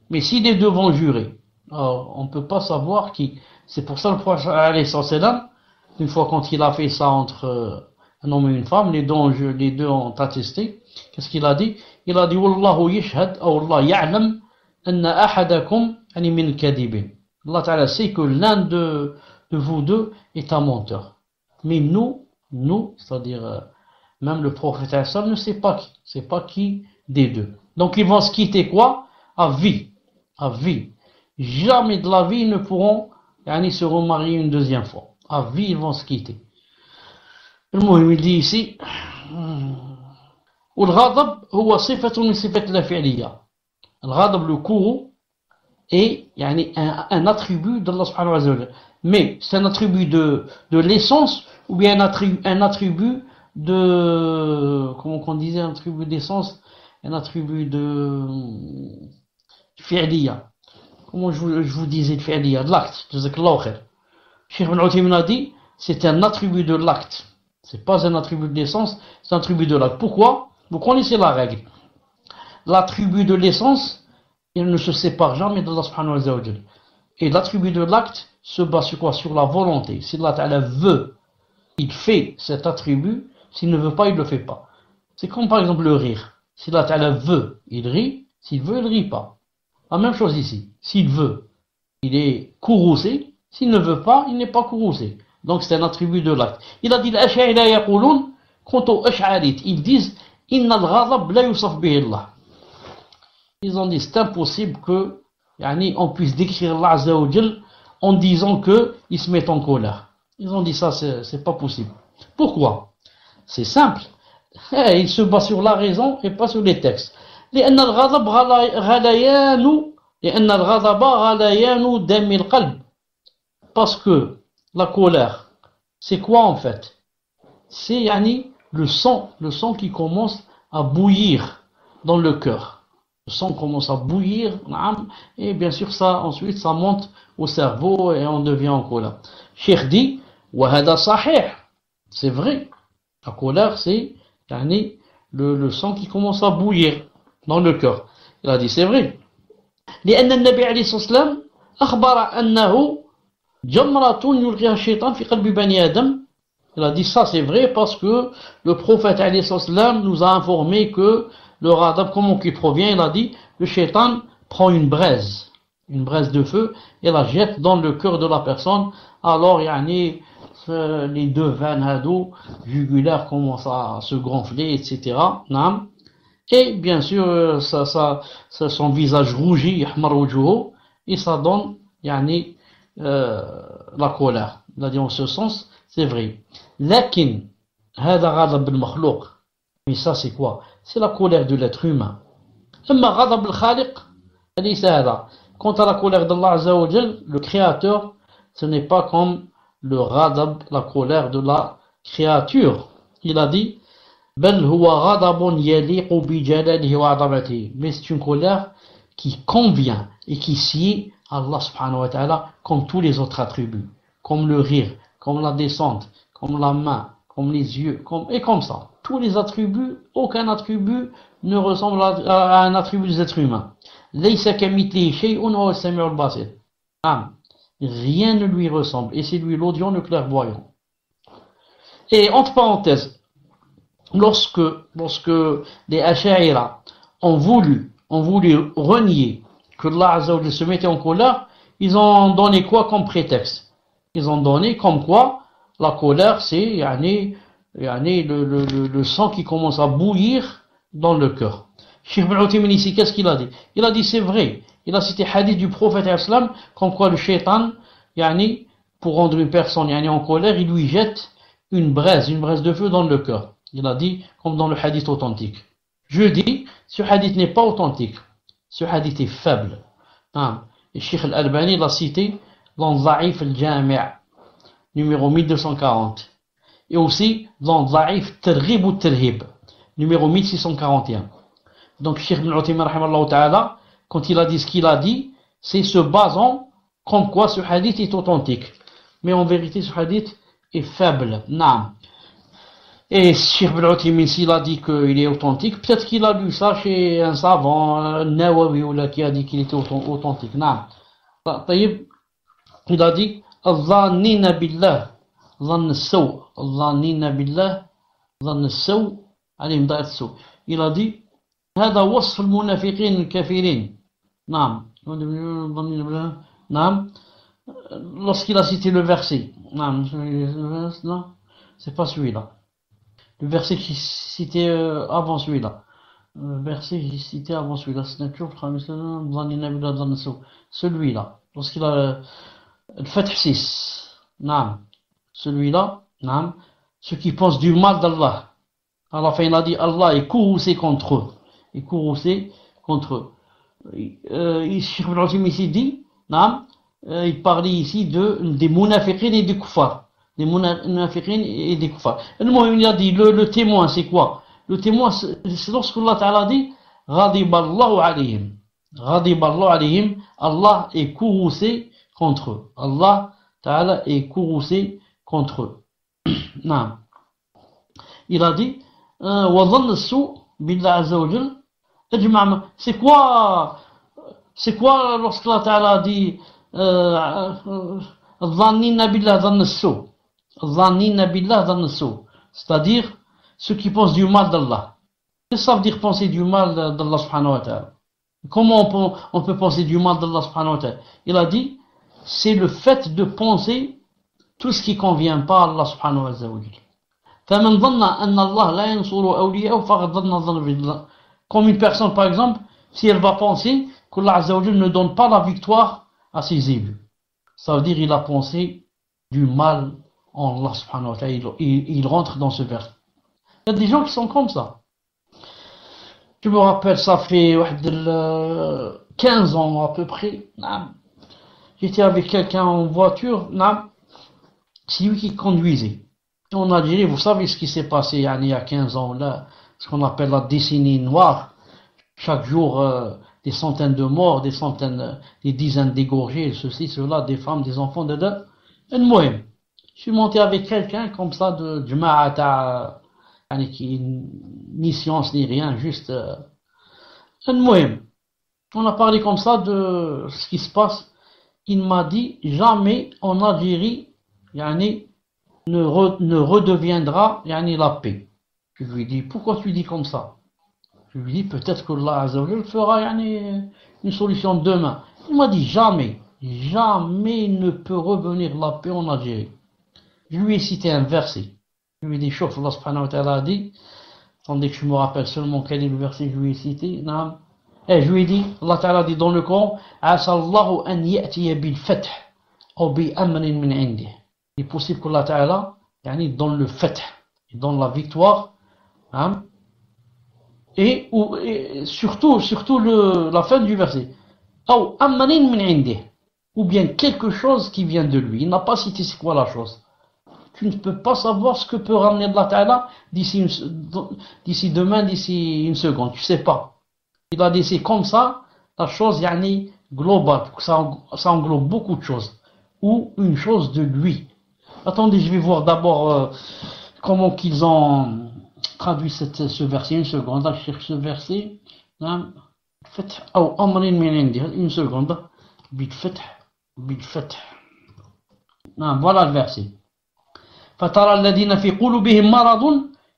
Mais si les deux vont jurer, alors, on ne peut pas savoir qui. C'est pour ça le prophète alayhi salam, une fois quand il a fait ça entre un homme et une femme, les deux ont attesté. Qu'est-ce qu'il a dit? Il a dit Wallahu yashhad, ou Allah ya'lam, anna ahadakum min al-kadibin. Allah Ta'ala sait que l'un de vous deux est un menteur. Mais nous, c'est-à-dire même le prophète ne sait pas qui. C'est pas qui des deux. Donc ils vont se quitter quoi? À vie. Jamais de la vie ils ne pourront se remarier une deuxième fois. À vie ils vont se quitter. Le mot il dit ici والغضب هو صفة من صفات الله فعلية. الغضب le courroux est un attribut d'Allah subhanahu wa ta'ala. Mais c'est un attribut de l'essence ou bien un attribut de, comment on disait, un attribut d'essence, un attribut de fi'liya. Comment je vous disais de fi'liya, de l'acte, jazakallahu khair. Cheikh Ibn Uthaymin a dit, c'est un attribut de l'acte. C'est pas un attribut de l'essence, c'est un attribut de l'acte. Pourquoi? Vous connaissez la règle. L'attribut de l'essence, il ne se sépare jamais d'Allah subhanahu wa ta'ala. Et l'attribut de l'acte se base sur quoi? Sur la volonté. Si Allah Ta'ala veut, il fait cet attribut. S'il ne veut pas, il ne le fait pas. C'est comme par exemple le rire. Si Allah Ta'ala veut, il rit. S'il veut, il ne rit pas. La même chose ici. S'il veut, il est courroucé. S'il ne veut pas, il n'est pas courroucé. Donc c'est un attribut de l'acte. Il a dit l'ash'ari yaqulun, quant aux ash'arites, ils disent inna al-ghadab la yusaf bihi Allah. Ils ont dit c'est impossible que on puisse décrire Allah Azza wa Jal en disant que il se met en colère. Ils ont dit ça, c'est pas possible. Pourquoi? C'est simple. Il se base sur la raison et pas sur les textes. لأن الغضب غليان دم القلب. Parce que la colère, c'est quoi en fait? C'est le sang qui commence à bouillir dans le cœur. Le sang commence à bouillir, et bien sûr ensuite ça monte au cerveau et on devient en colère. Cheikh dit, وهذا صحيح. C'est vrai. La colère, c'est le sang qui commence à bouillir dans le cœur. Il a dit, c'est vrai. لأن النبي عليه الصلاة والسلام أخبر أنه جمرة يلقيها الشيطان في قلب بني آدم. Il a dit ça, c'est vrai, parce que le prophète alayhi salam nous a informé que le ghadab, comment qu'il provient, il a dit, le shaitan prend une braise de feu, et la jette dans le cœur de la personne. Alors, les deux veines jugulaires commencent à se gonfler, etc. Et bien sûr, son visage rougit, et ça donne la colère. Il a dit en ce sens, c'est vrai. Lakin, هذا غضب المخلوق. Mais ça, c'est quoi? C'est la colère de l'être humain. أما غضب الخالق فليس هذا. Quant à la colère d'Allah Azza wa Jal, le créateur, ce n'est pas comme le ghadab, la colère de la créature. Il a dit بل هو غضب يليق بجلاله وعظمته. Mais c'est une colère qui convient et qui sied à Allah subhanahu wa ta'ala comme tous les autres attributs, comme le rire, comme la descente, comme la main, comme les yeux, et comme ça. Tous les attributs, aucun attribut ne ressemble à un attribut des êtres humains. ليس كمثله شيء وهو السميع البصير. Rien ne lui ressemble, et c'est lui l'audient, le clairvoyant. Et entre parenthèses, lorsque les Ash'aïra ont voulu renier que Allah Azza wa Jalla se mettait en colère, ils ont donné quoi comme prétexte? Ils ont donné comme quoi la colère, c'est le sang qui commence à bouillir dans le cœur. Cheikh Ibn Uthaymin ici, qu'est-ce qu'il a dit? Il a dit c'est vrai. Il a cité hadith du prophète islam, comme quoi le shaitan, pour rendre une personne en colère, il lui jette une braise de feu dans le cœur. Il a dit, comme dans le hadith authentique. Je dis, ce hadith n'est pas authentique. Ce hadith est faible. Et Cheikh Al-Albani l'a cité dans Za'if al-Jami' numéro 1240. Et aussi dans Za'if Targhib ou Tarhib numéro 1641. Donc Cheikh Ibn Uthaymin rahimahullah ta'ala, quand il a dit ce qu'il a dit, c'est se basant comme quoi ce hadith est authentique. Mais en vérité, ce hadith est faible. Et Cheikh Ibn Uthaymin, s'il a dit qu'il est authentique, peut-être qu'il a lu ça chez un savant, Nawawi, ou là, qui a dit qu'il était authentique. Il a dit الظانين بالله ظن السوء الظانين بالله ظن السوء عليهم ضائع السوء. Il a dit هذا وصف المنافقين الكافرين. Lorsqu'il a cité le verset, non, c'est pas celui-là. Le verset qui citait avant celui-là. Le verset qui citait avant celui-là, c'est celui-là. Lorsqu'il a le Fath 6, celui-là, ceux qui pensent du mal d'Allah. À la fin, il a dit Allah est courroucé contre eux. Il Cheikh Ibn Uthaymin ici dit, il parlait ici des munafiqin et des kuffars. Des munafiqin et des kuffars. Il a dit, le témoin, c'est quoi? Le témoin, c'est lorsque Allah Ta'ala dit Ghadiballahu alayhim. Ghadiballahu alayhim. Allah est courroucé contre eux. Allah Ta'ala est courroucé contre eux. Il a dit وظن السوء بالله عز وجل اجمع. C'est quoi lorsque Allah Ta'ala dit الظانين بالله ظن السوء. الظانين بالله ظن السوء. C'est-à-dire ceux qui pensent du mal d'Allah. Qu'est-ce que ça veut dire penser du mal d'Allah subhanahu wa ta'ala? Comment on peut penser du mal d'Allah subhanahu wa ta'ala? Il a dit, c'est le fait de penser tout ce qui convient pas à Allah subhanahu wa ta'ala. فَمَنْ ظَنَّ أَنَّ اللَّهَ لَا يَنْصُرُ أَوْلِيَاءَهُ فَقَدْ ظَنَّ ظَنَّ بِاللَّهِ. Comme une personne par exemple, si elle va penser qu'Allah Azza wa Jalla ne donne pas la victoire à ses élus, ça veut dire il a pensé du mal en Allah subhanahu wa ta'ala. Il rentre dans ce verset. Il y a des gens qui sont comme ça. Je me rappelle, ça fait 15 ans à peu près. J'étais avec quelqu'un en voiture. C'est lui qui conduisait. En Algérie, vous savez ce qui s'est passé il y a 15 ans, là, ce qu'on appelle la décennie noire. Chaque jour, des centaines de morts, des dizaines d'égorgés, ceci, cela, des femmes, des enfants, Je suis monté avec quelqu'un comme ça de Juma'ata, qui ni science ni rien, juste on a parlé comme ça de ce qui se passe. Il m'a dit jamais en Algérie ne redeviendra la paix. Je lui dis pourquoi tu dis comme ça? Je lui dis peut-être que Allah Azza wa Jal fera une solution demain. Il m'a dit jamais ne peut revenir la paix en Algérie. Je lui ai cité un verset. Je lui ai dit, chauffe, Allah subhanahu wa ta'ala a dit, attendez que je me rappelle seulement quel est le verset que je lui ai cité. Non. Et je lui ai dit, Allah ta'ala dit dans le Coran, Asallahu an ya'tiya bil fath, ou bi amrin min indih. Il est possible qu'Allah ta'ala, donne le fath, donne la victoire, hein, et surtout la fin du verset. Ou amrin min indih. Ou bien quelque chose qui vient de lui. Il n'a pas cité c'est quoi la chose. Tu ne peux pas savoir ce que peut ramener Allah Ta'ala d'ici demain, d'ici une seconde. Tu sais pas. Il a dit c'est comme ça, la chose globale, ça englobe beaucoup de choses. Ou une chose de lui. Attendez, je vais voir d'abord comment qu'ils ont traduit ce verset. Une seconde, je cherche ce verset. Une seconde. Voilà le verset. فترى الذين في قلوبهم مرض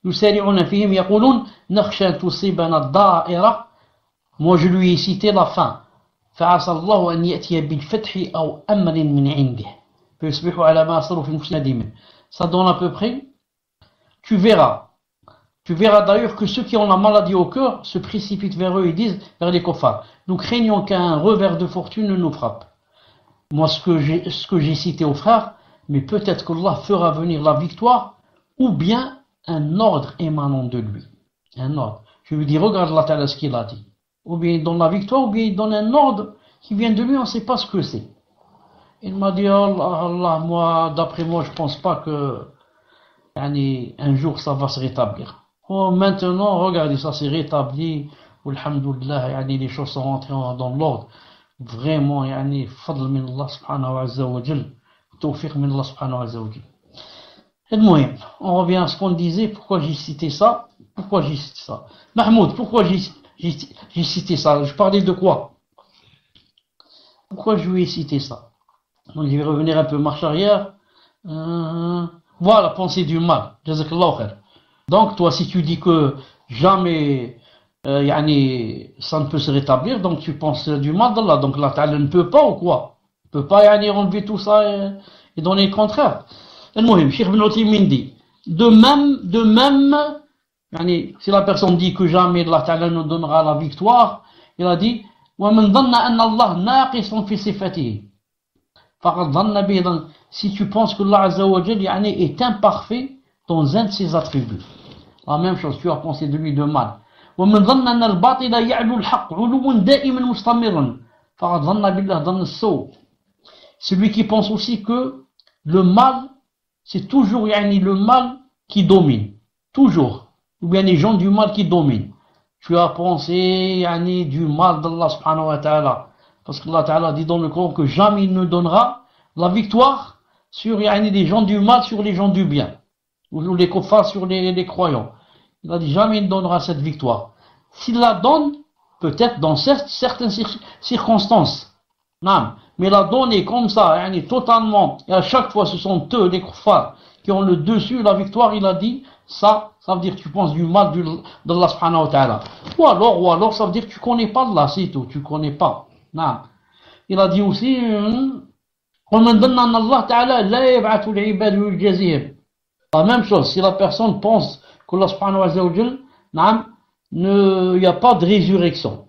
يسارعون فيهم يقولون نخشى أن تصيبنا الدائرة. Moi je lui ai cité la fin. فعسى الله أن يأتي بالفتح أو أمر من عنده فيصبحوا على ما أصروا في أنفسهم نادمين. Ça donne à peu près. Tu verras d'ailleurs que ceux qui ont la maladie au cœur se précipitent vers eux et disent vers les kuffars, nous craignons qu'un revers de fortune ne nous frappe. Moi ce que j'ai cité aux frères, mais peut-être qu'Allah fera venir la victoire ou bien un ordre émanant de lui. Un ordre. Je lui dis regarde Allah Ta'ala ce qu'il a dit. Ou bien il donne la victoire ou bien il donne un ordre qui vient de lui, on ne sait pas ce que c'est. Il m'a dit Allah, moi d'après moi je pense pas que un jour ça va se rétablir. Oh, maintenant, regardez, ça s'est rétabli. Alhamdulillah, les choses sont rentrées dans l'ordre. Vraiment, fadl min Allah subhanahu wa jal. Tawfiq min Allah subhanahu wa jal. Et on revient à ce qu'on disait. Pourquoi j'ai cité ça? Mahmoud, pourquoi j'ai cité ça? Je parlais de quoi? Pourquoi je lui ai cité ça? Donc, je vais revenir un peu marche arrière. Voilà, pensée du mal. Jazakallahu khair. Donc, toi, si tu dis que jamais ça ne peut se rétablir, donc tu penses du mal d'Allah. Donc, Allah Ta'ala ne peut pas ou quoi? Ne peut pas enlever tout ça et donner le contraire. Al-Muhim, Cheikh Ibn Uthaymin dit, de même, si la personne dit que jamais Allah Ta'ala nous donnera la victoire, il a dit, وَمَنْ ظَنَّ أَنَّ اللَّهَ نَاقِصٌ فِي صِفَتِهِ فَقَدْ ظَنَّ بِهِ. Si tu penses que Allah Azza wa Jal est imparfait dans un de ses attributs. La même chose, tu as pensé de lui de mal. وَمَنْ ظَنَّ أَنَّ الْبَاطِلَ يَعْلُو الْحَقِّ عُلُوًّا دَائِمًا مُسْتَمِرًا فَقَدْ ظَنَّ بِاللَّهِ ظَنَّ السَّوْءِ. Celui qui pense aussi que le mal, c'est toujours le mal qui domine. Toujours. Ou bien les gens du mal qui dominent. Tu as pensé du mal d'Allah subhanahu wa ta'ala. Parce que Allah ta'ala dit dans le Coran que jamais il ne donnera la victoire sur les gens du mal sur les gens du bien. Ou les kuffars sur les croyants. Il a dit jamais il ne donnera cette victoire. S'il la donne, peut-être dans certaines circonstances. Non. Mais la donner comme ça, totalement, et à chaque fois ce sont eux, les kuffars, qui ont le dessus, la victoire, il a dit, ça veut dire que tu penses du mal d'Allah subhanahu wa ta'ala. Ou alors, ça veut dire que tu connais pas Allah, c'est tout, tu connais pas. Non. Il a dit aussi, وَمَنْ ظَنَّ أَنَّ اللَّهَ تَعَالَى لَا يَبْعَثُ الْعِبَادِ وَيُجَازِيهِمْ. La même chose, si la personne pense qu'Allah subhanahu wa ta'ala, il n'y a pas de résurrection.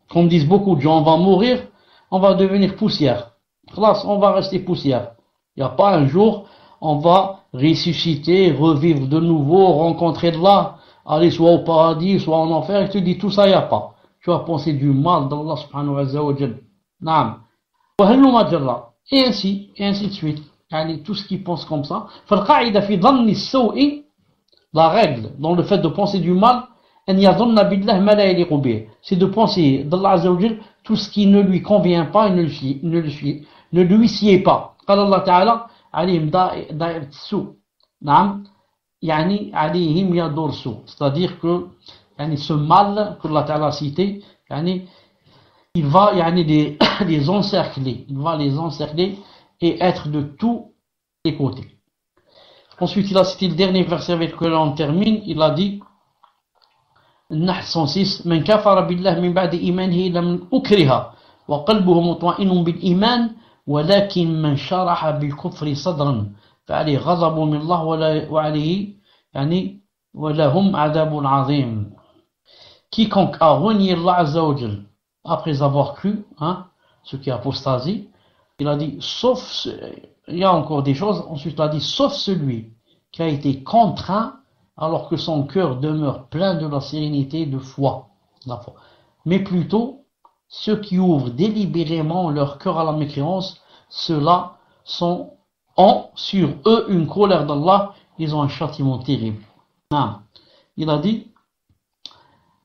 Comme disent beaucoup de gens, on va mourir, on va devenir poussière. Classe, on va rester poussière. Il n'y a pas un jour, on va ressusciter, revivre de nouveau, rencontrer Allah, aller soit au paradis, soit en enfer, et tu dis tout ça, il n'y a pas. Tu vas penser du mal d'Allah subhanahu wa ta'ala. Naam. Et ainsi de suite. Tout ce qui pense comme ça. La règle dans le fait de penser du mal, c'est de penser d'Allah Azza wa Jal tout ce qui ne lui convient pas et ne lui sied pas. قال الله تعالى عليهم دائرة السوء. نعم يعني عليهم يدور السوء. C'est-à-dire que ce mal que Allah Ta'ala a cité, il va les encercler. Il va les encercler et être de tous les côtés. Ensuite, il a cité le dernier verset avec lequel on termine. Il a dit النحل 106 من كفر بالله من بعد إيمانه لم أكره وقلبه مطمئن بالإيمان ولكن من شرح بالكفر صدرا فعليه غضب من الله وعليه يعني ولهم عذاب عظيم. Quiconque a renié Allah Azza wa Jal après avoir cru, hein, ce qui est apostasie, il a dit sauf, il y a encore des choses, ensuite il a dit sauf celui qui a été contraint alors que son cœur demeure plein de la sérénité de foi, mais plutôt ceux qui ouvrent délibérément leur cœur à la mécréance, ceux-là ont sur eux une colère d'Allah, ils ont un châtiment terrible. Il a dit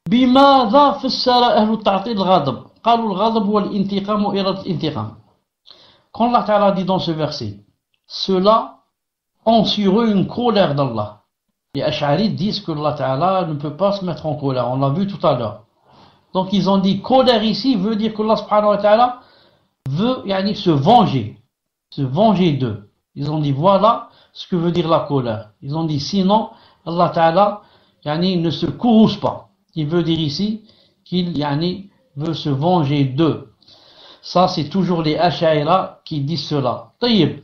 بماذا فسر أهل التعطيل الغضب قالوا الغضب هو الانتقام وإرادة الانتقام. Quand Allah Ta'ala dit dans ce verset, ceux-là ont sur eux une colère d'Allah. Les Ash'arites disent que Allah Ta'ala ne peut pas se mettre en colère, on l'a vu tout à l'heure. Donc ils ont dit colère ici veut dire que Allah Subhanahu wa Ta'ala veut se venger d'eux. Ils ont dit voilà ce que veut dire la colère. Ils ont dit sinon Allah Ta'ala ne se courrouce pas. Il veut dire ici qu'il veut se venger d'eux. Ça c'est toujours les Ash'aira qui disent cela. Taïb,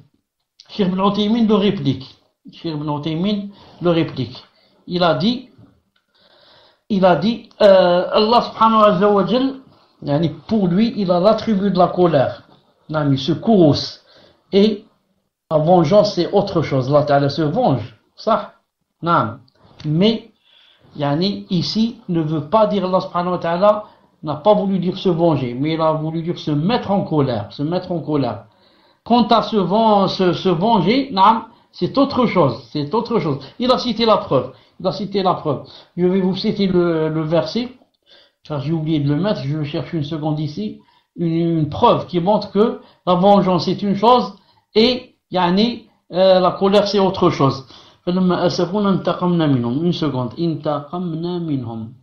Cheikh Ibn Uthaymin le réplique. Il a dit Allah subhanahu wa ta'ala pour lui il a l'attribut de la colère. Il se courrouce. Et la vengeance c'est autre chose. Allah Ta'ala se venge. Ça. Mais ici ne veut pas dire Allah subhanahu wa ta'ala n'a pas voulu dire se venger, mais il a voulu dire se mettre en colère. Quant à se venger, c'est autre chose. Il a cité la preuve. Je vais vous citer le verset, car j'ai oublié de le mettre, je cherche une seconde ici, une preuve qui montre que la vengeance c'est une chose et la colère c'est autre chose. فلما أسفونا انتقمنا منهم. Une seconde. انتقمنا منهم.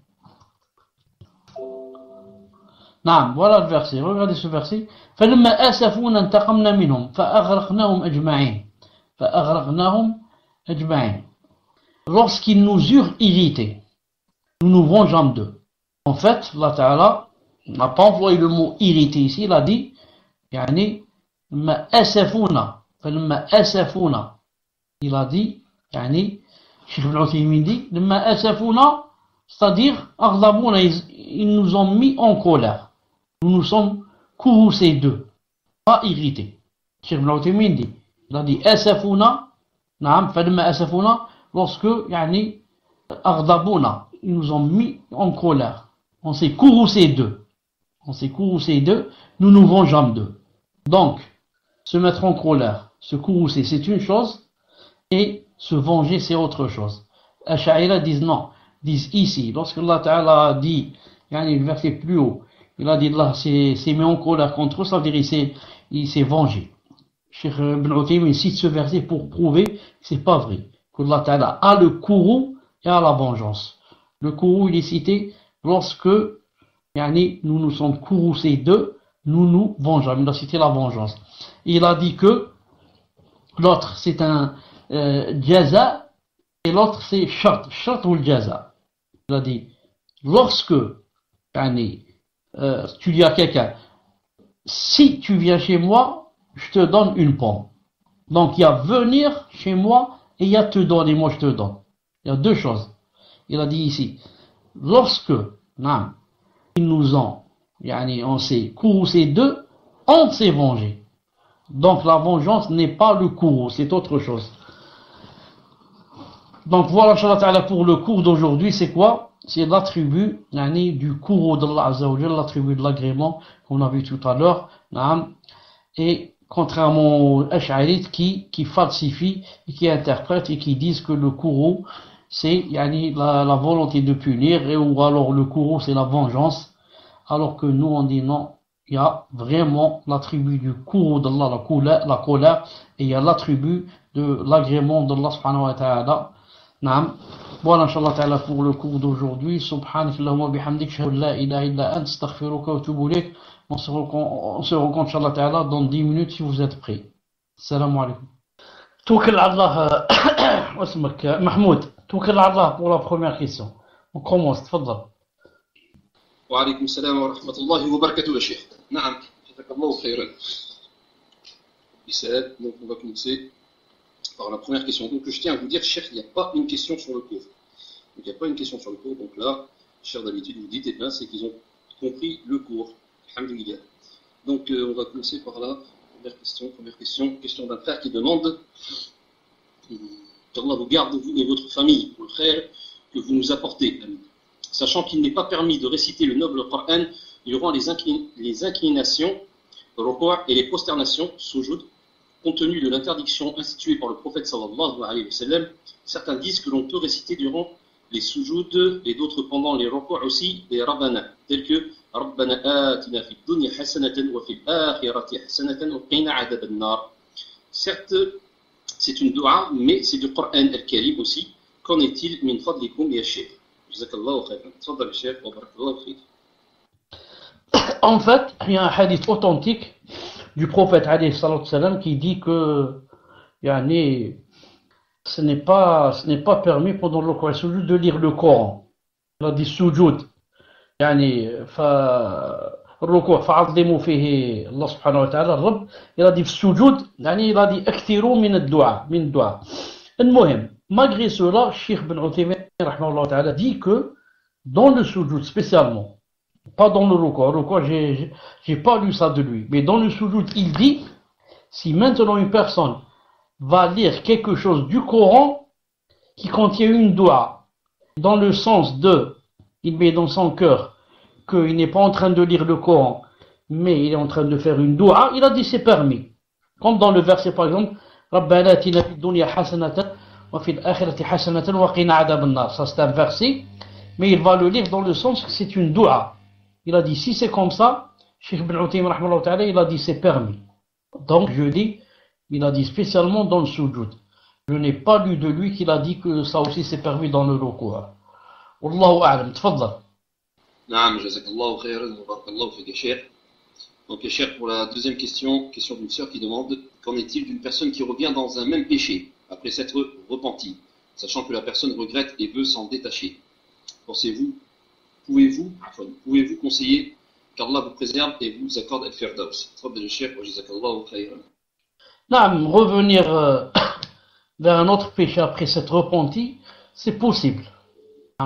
Voilà le verset. Regardez ce verset. فلما أسفونا انتقمنا منهم فأغرقناهم أجمعين. Lorsqu'ils nous eurent irrités, nous nous vengeâmes d'eux. En fait, Allah Ta'ala n'a pas employé le mot irrité ici. Il a dit فلما أسفونا. Il a dit Cheikh Ibn Uthaymin dit لما أسفونا, c'est-à-dire أغضبونا, ils nous ont mis en colère, nous nous sommes courroucés d'eux, pas irrités. Cheikh Ibn Uthaymin dit, il a dit أسفونا, فلما أسفونا, lorsque أغضبونا, ils nous ont mis en colère, on s'est courroucés d'eux, nous nous vengeâmes d'eux. Donc se mettre en colère, se courroucer c'est une chose, et se venger c'est autre chose. Ash'aira disent non, disent ici, lorsque Allah Ta'ala a dit, le verset plus haut, il a dit Allah s'est mis en colère contre eux, ça veut dire il s'est vengé. Cheikh Ibn Uthaymin cite ce verset pour prouver que c'est pas vrai, que Allah Ta'ala a le courroux et a la vengeance. Le courroux il est cité lorsque nous nous sommes courroucés d'eux, nous nous vengeons. Il a cité la vengeance. Et il a dit que l'autre c'est un jaza et l'autre c'est shart ou le jaza. Il a dit lorsque tu dis à quelqu'un si tu viens chez moi je te donne une pomme. Donc il y a venir chez moi et il y a te donner, moi je te donne. Il y a deux choses. Il a dit ici lorsque ils nous ont on s'est courroucé d'eux, on s'est vengé. Donc la vengeance n'est pas le courroux, c'est autre chose. Donc voilà, Inch'Allah, pour le cours d'aujourd'hui, c'est quoi? C'est l'attribut du courroux d'Allah Azza wa Jalla, l'attribut de l'agrément qu'on a vu tout à l'heure. Et contrairement aux Ash'arites qui falsifient et qui interprètent et qui disent que le courroux c'est la volonté de punir, ou alors le courroux c'est la vengeance, alors que nous on dit non, il y a vraiment l'attribut du courroux d'Allah, la colère, et il y a l'attribut de l'agrément d'Allah subhanahu wa ta'ala. Voilà, Inch'Allah ta'ala, pour le cours d'aujourd'hui. Subhanakallahumma bihamdik, shahadu la ilaha illa ant, astaghfiruka wa atubu ilayk. On se rencontre, Inch'Allah ta'ala, dans 10 minutes si vous êtes prêts. Assalamu alaikum. توكل على الله. اسمك محمود. توكل على الله pour la première question. On commence, تفضل. وعليكم السلام ورحمة الله وبركاته يا شيخ. نعم جزاك الله خيرا. Donc on va commencer par la première question. Donc je tiens à vous dire, Cheikh, il n'y a pas une question sur le cours. Donc il n'y a pas une question sur le cours. Donc là, cher d'habitude, vous dites, eh bien, c'est qu'ils ont compris le cours. Alhamdulillah. Donc on va commencer par la première question d'un frère qui demande qu'Allah vous garde, vous et votre famille, pour le frère que vous nous apportez, sachant qu'il n'est pas permis de réciter le noble Coran durant les inclinations, le ruku' et les prosternations, sujud, compte tenu de l'interdiction instituée par le prophète sallallahu alayhi wa sallam. Certains disent que l'on peut réciter durant les sujud et d'autres pendant les ruku' aussi des rabbana, tels que Rabbana atina fid dunya hasanatan wa fil akhirati hasanatan wa qina adhaban nar. Certes, c'est une dua, mais c'est du Coran al-Karim aussi. Qu'en est-il min fadlikum ya Cheikh? Jazakallahu khayran. Tfaddal Cheikh wa barakallahu fik. En fait, il y a un hadith authentique du prophète alayhi salatu salam qui dit que yani, ce n'est pas permis pendant le Coran de lire le Coran. Il a dit sujud. يعني فالركوع فعظموا فيه الله سبحانه وتعالى الرب يرادي في السجود يعني يرادي اكثروا من الدعاء المهم malgré cela Cheikh Ben Uthaymin rahimahullah ta'ala dit que dans le sujud spécialement pas dans le ruku' j'ai pas lu ça de lui, mais dans le sujud il dit si maintenant une personne va lire quelque chose du Coran qui contient une dua dans le sens de il met dans son cœur qu'il n'est pas en train de lire le Coran, mais il est en train de faire une dua, il a dit c'est permis. Comme dans le verset par exemple, Rabbana atina fid dunya hasanatan wa fil akhirati hasanatan wa qina adhaban nar. Ça c'est un verset, mais il va le lire dans le sens que c'est une dua. Il a dit si c'est comme ça, Cheikh Ben Uthaymin rahimahullah ta'ala, il a dit c'est permis. Donc je dis, il a dit spécialement dans le sujud. Je n'ai pas lu de lui qu'il a dit que ça aussi c'est permis dans le ruku'. Wallahu a'lam, tfaddal. Naam, jazakallahu khayran wa barakallahu fik ya Cheikh. Donc Cheikh, pour la deuxième question d'une sœur qui demande qu'en est-il d'une personne qui revient dans un même péché après s'être repentie, sachant que la personne regrette et veut s'en détacher. Pouvez-vous conseiller qu'Allah vous préserve et vous accorde al-firdaus? Tfaddal Cheikh wa jazakallahu khayran. Naam, revenir vers un autre péché après s'être repenti, c'est possible.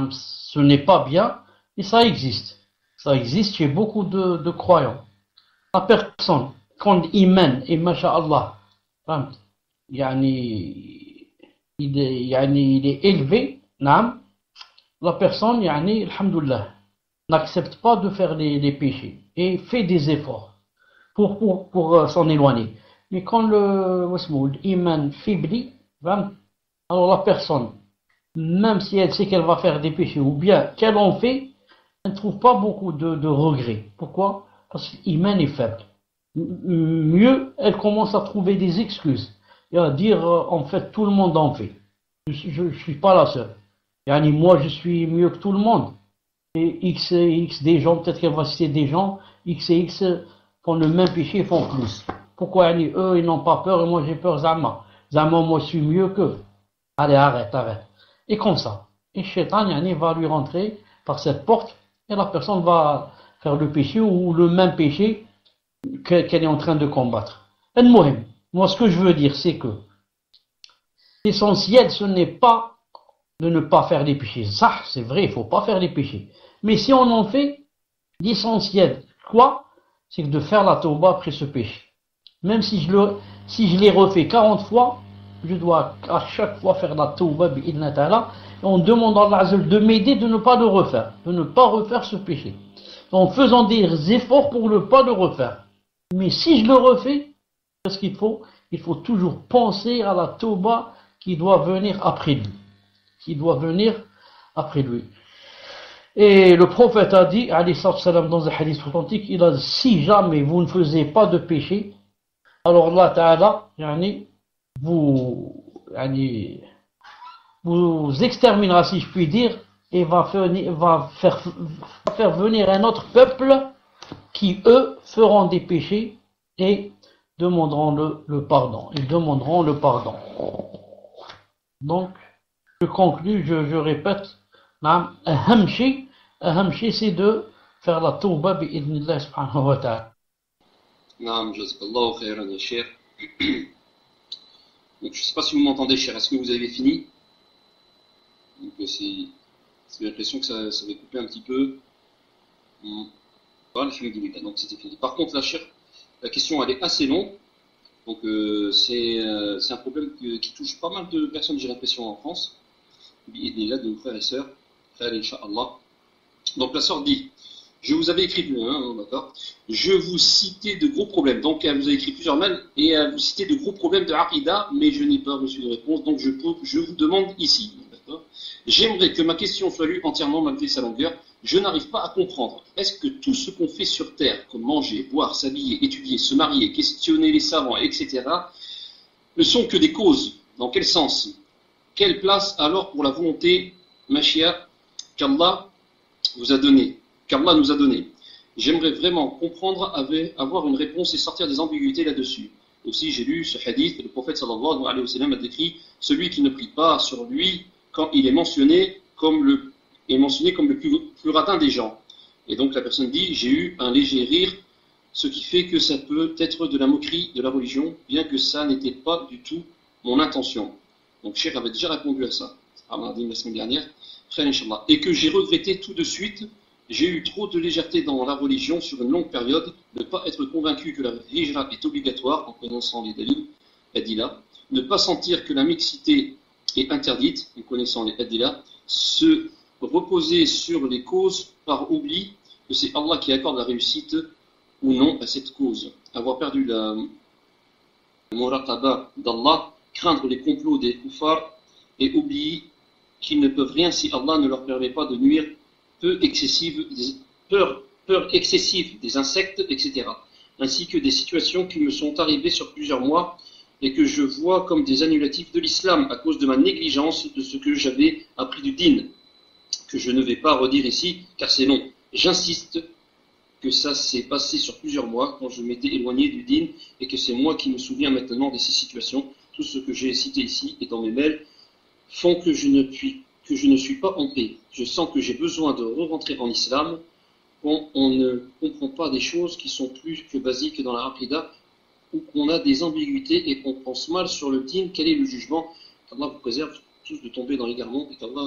Ce n'est pas bien, mais ça existe. Ça existe chez beaucoup de croyants. La personne, quand il mène, et masha'Allah, il est élevé, la personne, alhamdoulilah, n'accepte pas de faire les péchés et fait des efforts pour s'en éloigner. Mais quand l'iman faiblit, alors la personne, même si elle sait qu'elle va faire des péchés ou bien qu'elle en fait, elle ne trouve pas beaucoup de regrets. Pourquoi? Parce que l'iman est faible. Mieux, elle commence à trouver des excuses et à dire en fait tout le monde en fait. Je suis pas la seule. Moi je suis mieux que tout le monde. Et X des gens, peut-être qu'elle va citer des gens, X et X font le même péché et font plus. Pourquoi eux ils n'ont pas peur et moi j'ai peur Zama, moi je suis mieux qu'eux. Allez, arrête. Et comme ça. Et Shaitan va lui rentrer par cette porte et la personne va faire le péché ou le même péché qu'elle est en train de combattre. Moi ce que je veux dire c'est que l'essentiel ce n'est pas de ne pas faire les péchés. Ça c'est vrai, il ne faut pas faire les péchés. Mais si on en fait, l'essentiel, quoi? C'est de faire la tauba après ce péché. Même si je l'ai refait 40 fois, je dois à chaque fois faire la tauba bi'idna ta'ala, et en demandant à Allah de m'aider de ne pas le refaire, de ne pas refaire ce péché. En faisant des efforts pour ne pas le refaire. Mais si je le refais, qu'est-ce qu'il faut? Il faut toujours penser à la tauba qui doit venir après lui. Et le prophète a dit, alayhi salam, dans un hadith authentique, il a dit, si jamais vous ne faisiez pas de péché, alors Allah Ta'ala, vous exterminera, si je puis dire, et va faire venir un autre peuple qui, eux, feront des péchés et demanderont le pardon. Ils demanderont le pardon. Donc, je conclus, je répète, نعم أهم شيء c'est de faire la tauba بإذن الله سبحانه وتعالى. Naam, jazakallahu khairan ya Cheikh. Donc, je ne sais pas si vous m'entendez, cher. Est-ce que vous avez fini? Donc, c'est l'impression que ça avait coupé un petit peu. Voilà, donc c'était fini. Par contre, la question elle est assez longue. Donc, c'est un problème qui touche pas mal de personnes, j'ai l'impression, en France. Il est là de nos frères et sœurs. Frères, Inch'Allah. Donc, la sœur dit, je vous avais écrit, d'accord. Je vous citais de gros problèmes. Donc, elle vous a écrit plusieurs mails et elle vous citait de gros problèmes de Aqida, mais je n'ai pas reçu de réponse. Donc, je vous demande ici, d'accord. J'aimerais que ma question soit lue entièrement malgré sa longueur. Je n'arrive pas à comprendre. Est-ce que tout ce qu'on fait sur Terre, comme manger, boire, s'habiller, étudier, se marier, questionner les savants, etc., ne sont que des causes? Dans quel sens? Quelle place alors pour la volonté, Machia, qu'Allah vous a donnée? Qu'Allah nous a donné. J'aimerais vraiment comprendre, avoir une réponse et sortir des ambiguïtés là-dessus. Aussi, j'ai lu ce hadith que le prophète sallallahu alayhi wa sallam a décrit, celui qui ne prie pas sur lui quand il est mentionné comme le plus radin des gens. Et donc la personne dit, j'ai eu un léger rire, ce qui fait que ça peut être de la moquerie de la religion, bien que ça n'était pas du tout mon intention. Donc Cheikh avait déjà répondu à ça, la semaine dernière, et que j'ai regretté tout de suite. J'ai eu trop de légèreté dans la religion sur une longue période, ne pas être convaincu que la hijra est obligatoire en connaissant les dalil, adila, ne pas sentir que la mixité est interdite en connaissant les adila, se reposer sur les causes par oubli que c'est Allah qui accorde la réussite ou non à cette cause, avoir perdu la muraqaba d'Allah, craindre les complots des kuffars et oublier qu'ils ne peuvent rien si Allah ne leur permet pas de nuire, peur excessive des insectes, etc. Ainsi que des situations qui me sont arrivées sur plusieurs mois et que je vois comme des annulatifs de l'islam à cause de ma négligence de ce que j'avais appris du din, que je ne vais pas redire ici car c'est long. J'insiste que ça s'est passé sur plusieurs mois quand je m'étais éloigné du din et que c'est moi qui me souviens maintenant de ces situations. Tout ce que j'ai cité ici et dans mes mails font que je ne suis pas en paix. Je sens que j'ai besoin de re-rentrer en islam quand on ne comprend pas des choses qui sont plus que basiques dans la Aqidah ou qu'on a des ambiguïtés et qu'on pense mal sur le din. Quel est le jugement? Qu'Allah vous préserve tous de tomber dans l'égarement et qu'Allah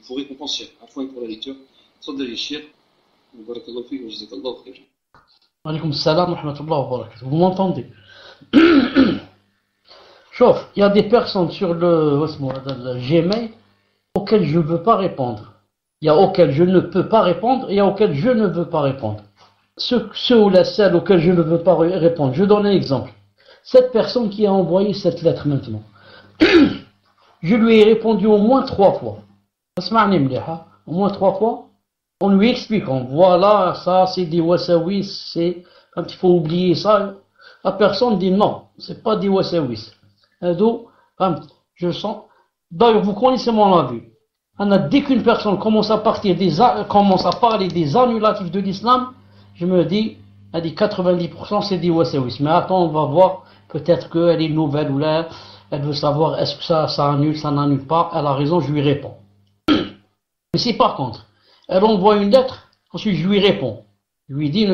vous récompense. Enfin pour la lecture. Tfaddal Cheikh. Barakallahu fik wa jazakallahu khairan. Wa alaykoum salam wa rahmatullahi wa barakatuh. Vous m'entendez? Chauffe, il y a des personnes sur le Gmail auxquelles je ne veux pas répondre. Il y a auxquelles je ne peux pas répondre et il y a auxquelles je ne veux pas répondre. Ceux ou celles auxquelles je ne veux pas répondre, je donne un exemple. Cette personne qui a envoyé cette lettre maintenant, je lui ai répondu au moins 3 fois. Au moins 3 fois, en lui expliquant, voilà, ça c'est des wasawis, c'est quand il faut oublier ça. La personne dit non, c'est pas des wasawis. Donc, je sens. D'ailleurs, vous connaissez mon avis. Dès qu'une personne commence à parler des annulatifs de l'islam, je me dis, elle dit 90% c'est des wasawis. Mais attends, on va voir, peut-être qu'elle est nouvelle ou là, elle veut savoir est-ce que ça annule, ça n'annule pas. Elle a raison, je lui réponds. Mais si par contre, elle envoie une lettre, ensuite je lui réponds. Je lui dis,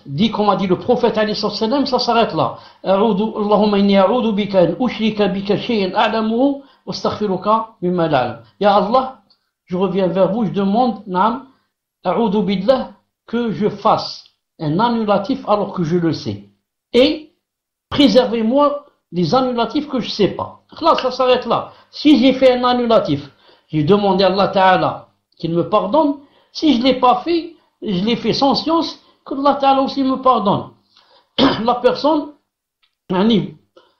dit comme a dit le prophète alayhi salam, ça s'arrête là. Allahumma inni a'udhu bika an ushrika bika shay'an a'lamuhu wa astaghfiruka mimma la a'lam. Ya Allah, je reviens vers vous, je demande, naam, a'udhu billah, que je fasse un annulatif alors que je le sais. Et préservez-moi des annulatifs que je ne sais pas. Là, ça s'arrête là. Si j'ai fait un annulatif, j'ai demandé à Allah Ta'ala qu'il me pardonne. Si je ne l'ai pas fait, je l'ai fait sans science, que Allah Ta'ala aussi me pardonne. La personne,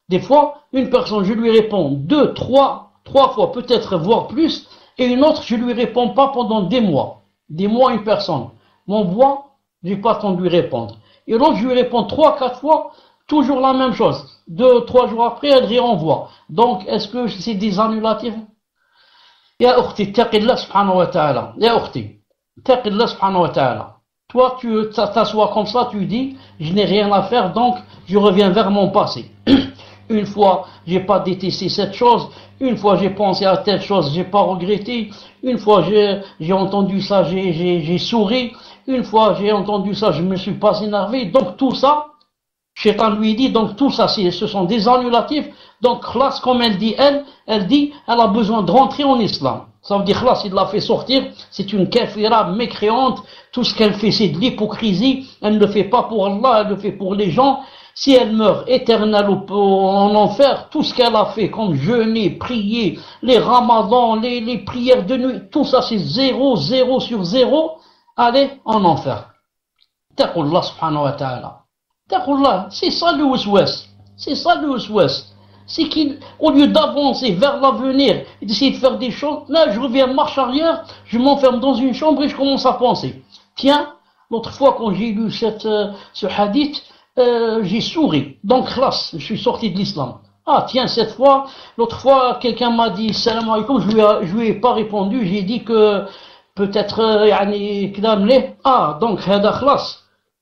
des fois, une personne, je lui réponds 2, 3 fois, peut-être voire plus, et une autre, je lui réponds pas pendant des mois. Des mois, une personne m'envoie, je n'ai pas le temps de lui répondre. Et l'autre, je lui réponds 3, 4 fois, toujours la même chose. 2, 3 jours après, elle y renvoie. Donc, est-ce que c'est des annulatifs? Ya ukhti, taqillah subhanahu wa ta'ala. Ya ukhti, taqillah subhanahu wa ta'ala. Toi, tu t'assois comme ça, tu dis, je n'ai rien à faire, donc je reviens vers mon passé. une fois j'ai pas détesté cette chose, une fois j'ai pensé à telle chose, j'ai pas regretté, une fois j'ai entendu ça, j'ai souri, une fois j'ai entendu ça, je me suis pas énervé. Donc tout ça, Shaitan lui dit, donc tout ça, ce sont des annulatifs. Donc khlas, comme elle dit, elle a besoin de rentrer en islam. Ça veut dire khlas, il l'a fait sortir, c'est une kafira mécréante, tout ce qu'elle fait c'est de l'hypocrisie, elle ne le fait pas pour Allah, elle le fait pour les gens. Si elle meurt éternelle en enfer, tout ce qu'elle a fait comme jeûner, prier, les ramadans, les prières de nuit, tout ça c'est 0, 0 sur 0, allez en enfer. Taqullah subhanahu wa ta'ala. Taqullah, c'est ça le waswas. C'est ça le waswas. C'est qu'au lieu d'avancer vers l'avenir et d'essayer de faire des choses, là je reviens marche arrière, je m'enferme dans une chambre et je commence à penser. Tiens, l'autre fois quand j'ai lu ce hadith, j'ai souri. Donc khlas, je suis sorti de l'islam. Ah tiens, cette fois, l'autre fois, quelqu'un m'a dit salam alaykoum, je lui ai pas répondu, j'ai dit que peut-être yani kdam leh. Ah donc hada khlas.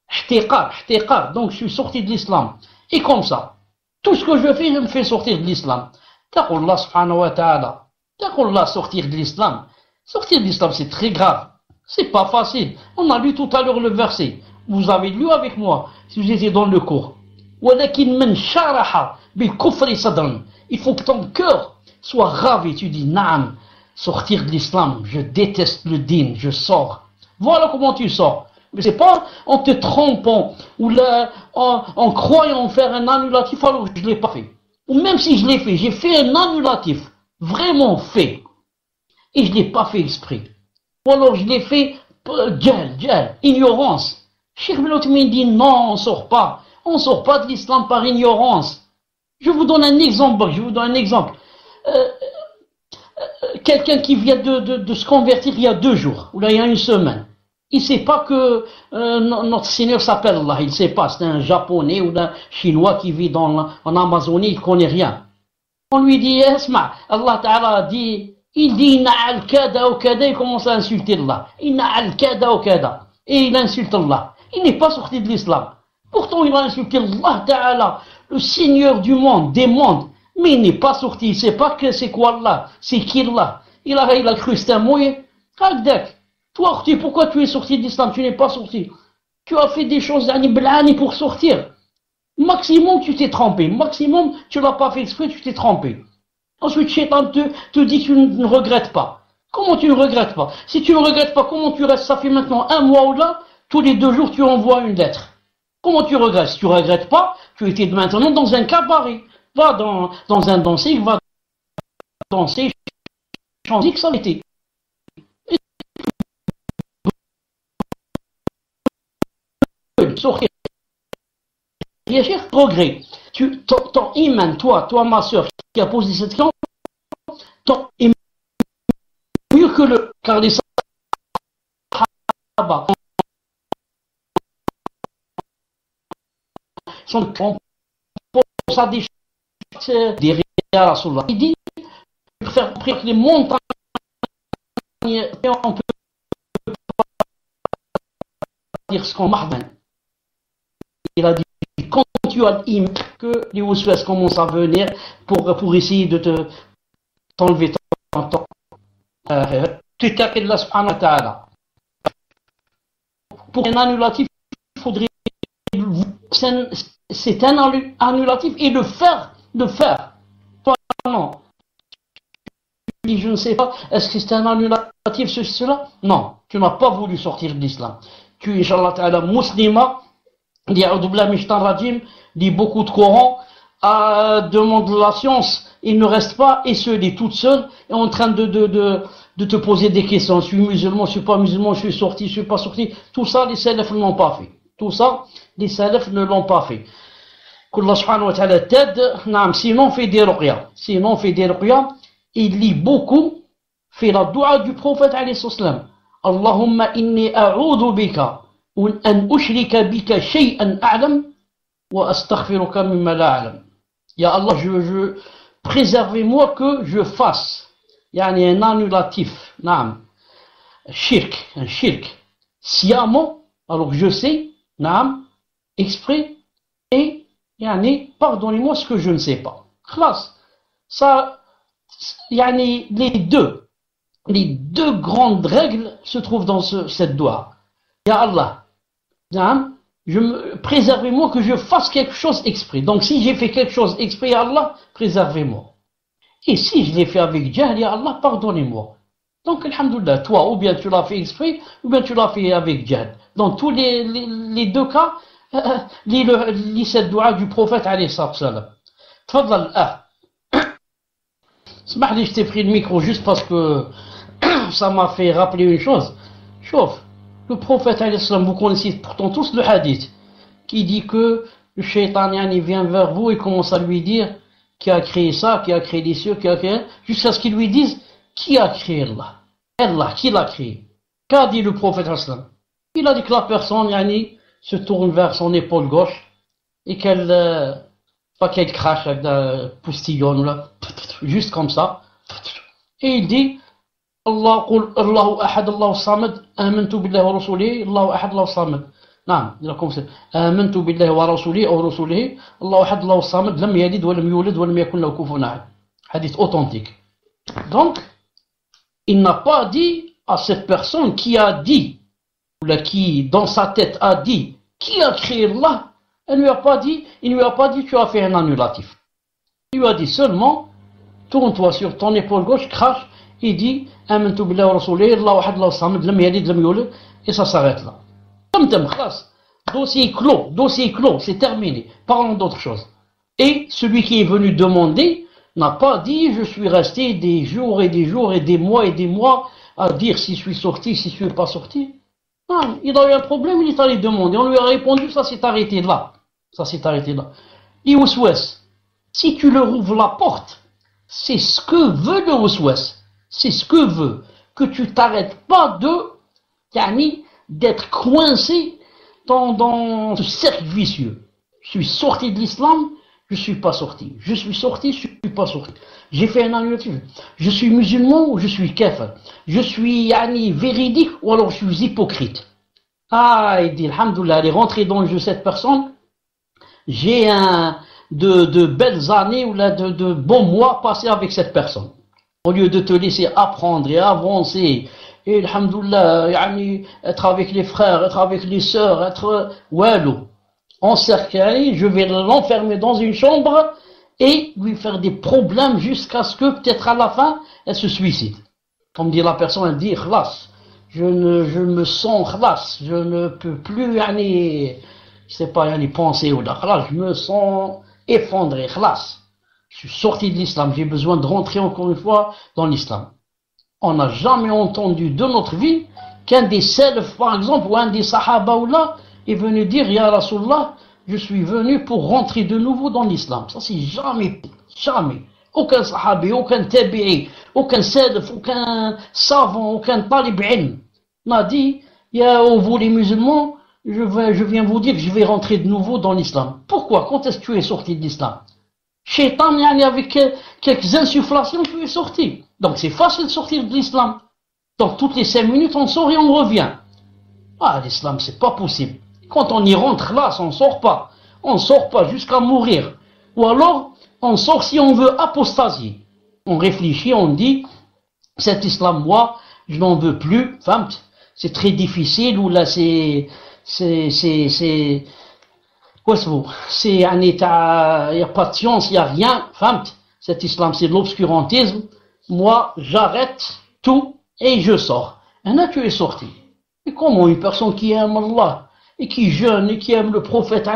Ihtiqar, donc je suis sorti de l'islam. Et comme ça, tout ce que je fais, je me fais sortir de l'islam. Taqullah subhanahu wa ta'ala. Taqullah, sortir de l'islam. Sortir de l'islam, c'est très grave. C'est pas facile. On a lu tout à l'heure le verset. Vous avez lu avec moi, si vous étiez dans le cours. Walakin man sharaha bil kufri sadran. Il faut que ton cœur soit ravi. Tu dis, naam, sortir de l'islam, je déteste le din, je sors. Voilà comment tu sors. Mais c'est pas en te trompant ou en croyant faire un annulatif alors que je l'ai pas fait. Ou même si je l'ai fait, j'ai fait un annulatif, vraiment fait. Et je l'ai pas fait exprès. Ou alors je l'ai fait, ignorance. Cheikh Ibn Uthaymin dit non, on sort pas. On sort pas de l'islam par ignorance. Je vous donne un exemple, quelqu'un qui vient de se convertir il y a 2 jours, ou là il y a 1 semaine. Il ne sait pas que notre Seigneur s'appelle Allah, il ne sait pas, c'est un japonais ou un chinois qui vit en Amazonie, il ne connaît rien. On lui dit, esma, Allah Ta'ala dit, il dit, inna al-kada ou kada, il commence à insulter Allah. Inna al-kada ou kada. Et il insulte Allah. Il n'est pas sorti de l'islam. Pourtant, il a insulté Allah Ta'ala, le Seigneur du monde, des mondes. Mais il n'est pas sorti, il ne sait pas que c'est quoi Allah, c'est qui Allah. Il a cru c'est un mouillé. Hakdak. Toi, pourquoi tu es sorti de l'islam? Tu n'es pas sorti. Tu as fait des choses blani pour sortir. Maximum, tu t'es trompé. Maximum, tu l'as pas fait exprès, tu t'es trompé. Ensuite, Shaitan te dit que tu ne regrettes pas. Comment tu ne regrettes pas? Si tu ne regrettes pas, comment tu restes? Ça fait maintenant 1 mois ou là, tous les 2 jours, tu envoies une lettre. Comment tu regrettes? Si tu ne regrettes pas, tu étais maintenant dans un cabaret. Va dans un danser, va danser, changer que ça l'était. Sortir. Progrès. Ton iman, toi ma soeur qui a posé cette question, ton est mieux que le, car les sahaba sont pour ça des Rasulullah. Il dit, faire prier les montagnes, on peut pas dire ce qu'on marque. Il a dit, quand tu as l'imam, que les waswas commencent à venir pour essayer de t'enlever ton temps. Tu t'appelles Allah subhanahu wa ta'ala. Pour un annulatif, il faudrait, c'est un annulatif et le faire. Toi, non. Je ne sais pas, est-ce que c'est un annulatif, cela? Non, tu n'as pas voulu sortir de l'islam. Tu es, Inch'Allah ta'ala, muslima. Dit beaucoup de Coran, demande la science, il ne reste pas, et seul est toute seule, et en train de te poser des questions. Je suis musulman, je suis pas musulman, je suis sorti, je suis pas sorti. Tout ça, les salafs ne l'ont pas fait. Tout ça, les salafs ne l'ont pas fait. Qu'Allah subhanahu wa ta'ala t'aide, sinon on fait des ruqya. Il lit beaucoup, fait la dua du prophète alayhi salam. Allahumma inni a'udhu bika أن أشرك بك شيئا أعلم وأستغفرك مما لا أعلم. Ya Allah, je préservez-moi que je fasse يعني un annulatif, un shirk, sciemment, alors que je sais, exprès, et Yani, pardonnez-moi ce que je ne sais pas. Khlas. Ça, yani, les deux grandes règles se trouvent dans cette doua. Ya Allah, préservez-moi que je fasse quelque chose exprès. Donc si j'ai fait quelque chose exprès, ya Allah, préservez-moi. Et si je l'ai fait avec jahl, ya Allah, pardonnez-moi. Donc, alhamdoulilah, toi, ou bien tu l'as fait exprès, ou bien tu l'as fait avec jahl. Dans tous les deux cas, lis cette doua du prophète, alayhi salam. Tfadlal, اسمح لي, je t'ai pris le micro juste parce que ça m'a fait rappeler une chose. Chauffe, le prophète, alayhi salam, vous connaissez pourtant tous le hadith, qui dit que le shaitan vient vers vous et commence à lui dire qui a créé ça, qui a créé les cieux, qui a créé, jusqu'à ce qu'ils lui disent qui a créé Allah. Allah, qui l'a créé. Qu'a dit le prophète alayhi salam? Il a dit que la personne se tourne vers son épaule gauche et qu'elle pas qu'elle crache avec la postillonne là, juste comme ça. Et il dit Allahu ahad, Allahu samad, amantu billahi wa rasulihi, Allahu ahad, Allahu samad. نعم آمنت بالله ورسوله أو رسوله الله أحد الله الصمد لم يلد ولم يولد ولم يكن له كفوا أحد. Hadith authentique. Donc, il n'a pas dit à cette personne qui a dit, ou là, qui dans sa tête a dit, qui a créé Allah, il ne lui a pas dit tu as fait un annulatif. Il lui a dit seulement, tourne-toi sur ton épaule gauche, crache, et dit آمنت بالله ورسوله الله أحد الله الصمد لم يلد لم يولد, et ça s'arrête là. Dossier clos, c'est terminé. Parlons d'autre chose. Et celui qui est venu demander n'a pas dit je suis resté des jours et des mois à dire si je suis sorti, si je suis pas sorti. Non, il a eu un problème, il est allé demander. On lui a répondu, ça s'est arrêté là. Et Ouswes, si tu leur ouvres la porte, c'est ce que veut le Ouswes. C'est ce que veut. Que tu t'arrêtes pas d'être coincé dans ce cercle vicieux. Je suis sorti de l'islam, je suis pas sorti. Je suis sorti, je suis pas sorti. J'ai fait un annulatif. Je suis musulman ou je suis kafir. Je suis véridique ou alors je suis hypocrite. Ah, il dit, alhamdoulilah, elle est rentrée dans le jeu cette personne. J'ai de belles années ou là de bons mois passés avec cette personne. Au lieu de te laisser apprendre et avancer, et alhamdoulilah, être avec les frères, être avec les sœurs, être walou, encerclé, je vais l'enfermer dans une chambre et lui faire des problèmes jusqu'à ce que peut-être à la fin elle se suicide. Comme dit la personne, elle dit khlas, je me sens khlas, je ne peux plus penser ou là, khlas, je me sens effondré, khlas. Je suis sorti de l'islam, j'ai besoin de rentrer encore une fois dans l'islam. On n'a jamais entendu de notre vie qu'un des salaf, par exemple, ou un des sahaba ou là, est venu dire, Ya Rasulallah, je suis venu pour rentrer de nouveau dans l'islam. Ça, c'est jamais. Aucun sahabi, aucun tabi'i, aucun salaf, aucun savant, aucun talib ilm n'a dit, vous les musulmans, je viens vous dire que je vais rentrer de nouveau dans l'islam. Pourquoi? Quand est-ce que tu es sorti de l'islam? Shaitan, avec quelques insufflations, tu es sorti. Donc c'est facile de sortir de l'islam. Donc toutes les 5 minutes, on sort et on revient. Ah, l'islam, c'est pas possible. Quand on y rentre là, on sort pas. On sort pas jusqu'à mourir. Ou alors, on sort si on veut apostasier. On réfléchit, on dit, cet islam, moi, je n'en veux plus. Enfin, c'est très difficile, ou là, c'est un état, il n'y a pas de science, il n'y a rien. Enfin, cet islam, c'est de l'obscurantisme. Moi, j'arrête tout et je sors. Et là, tu es sorti. Et comment une personne qui aime Allah, et qui jeûne, et qui aime le prophète,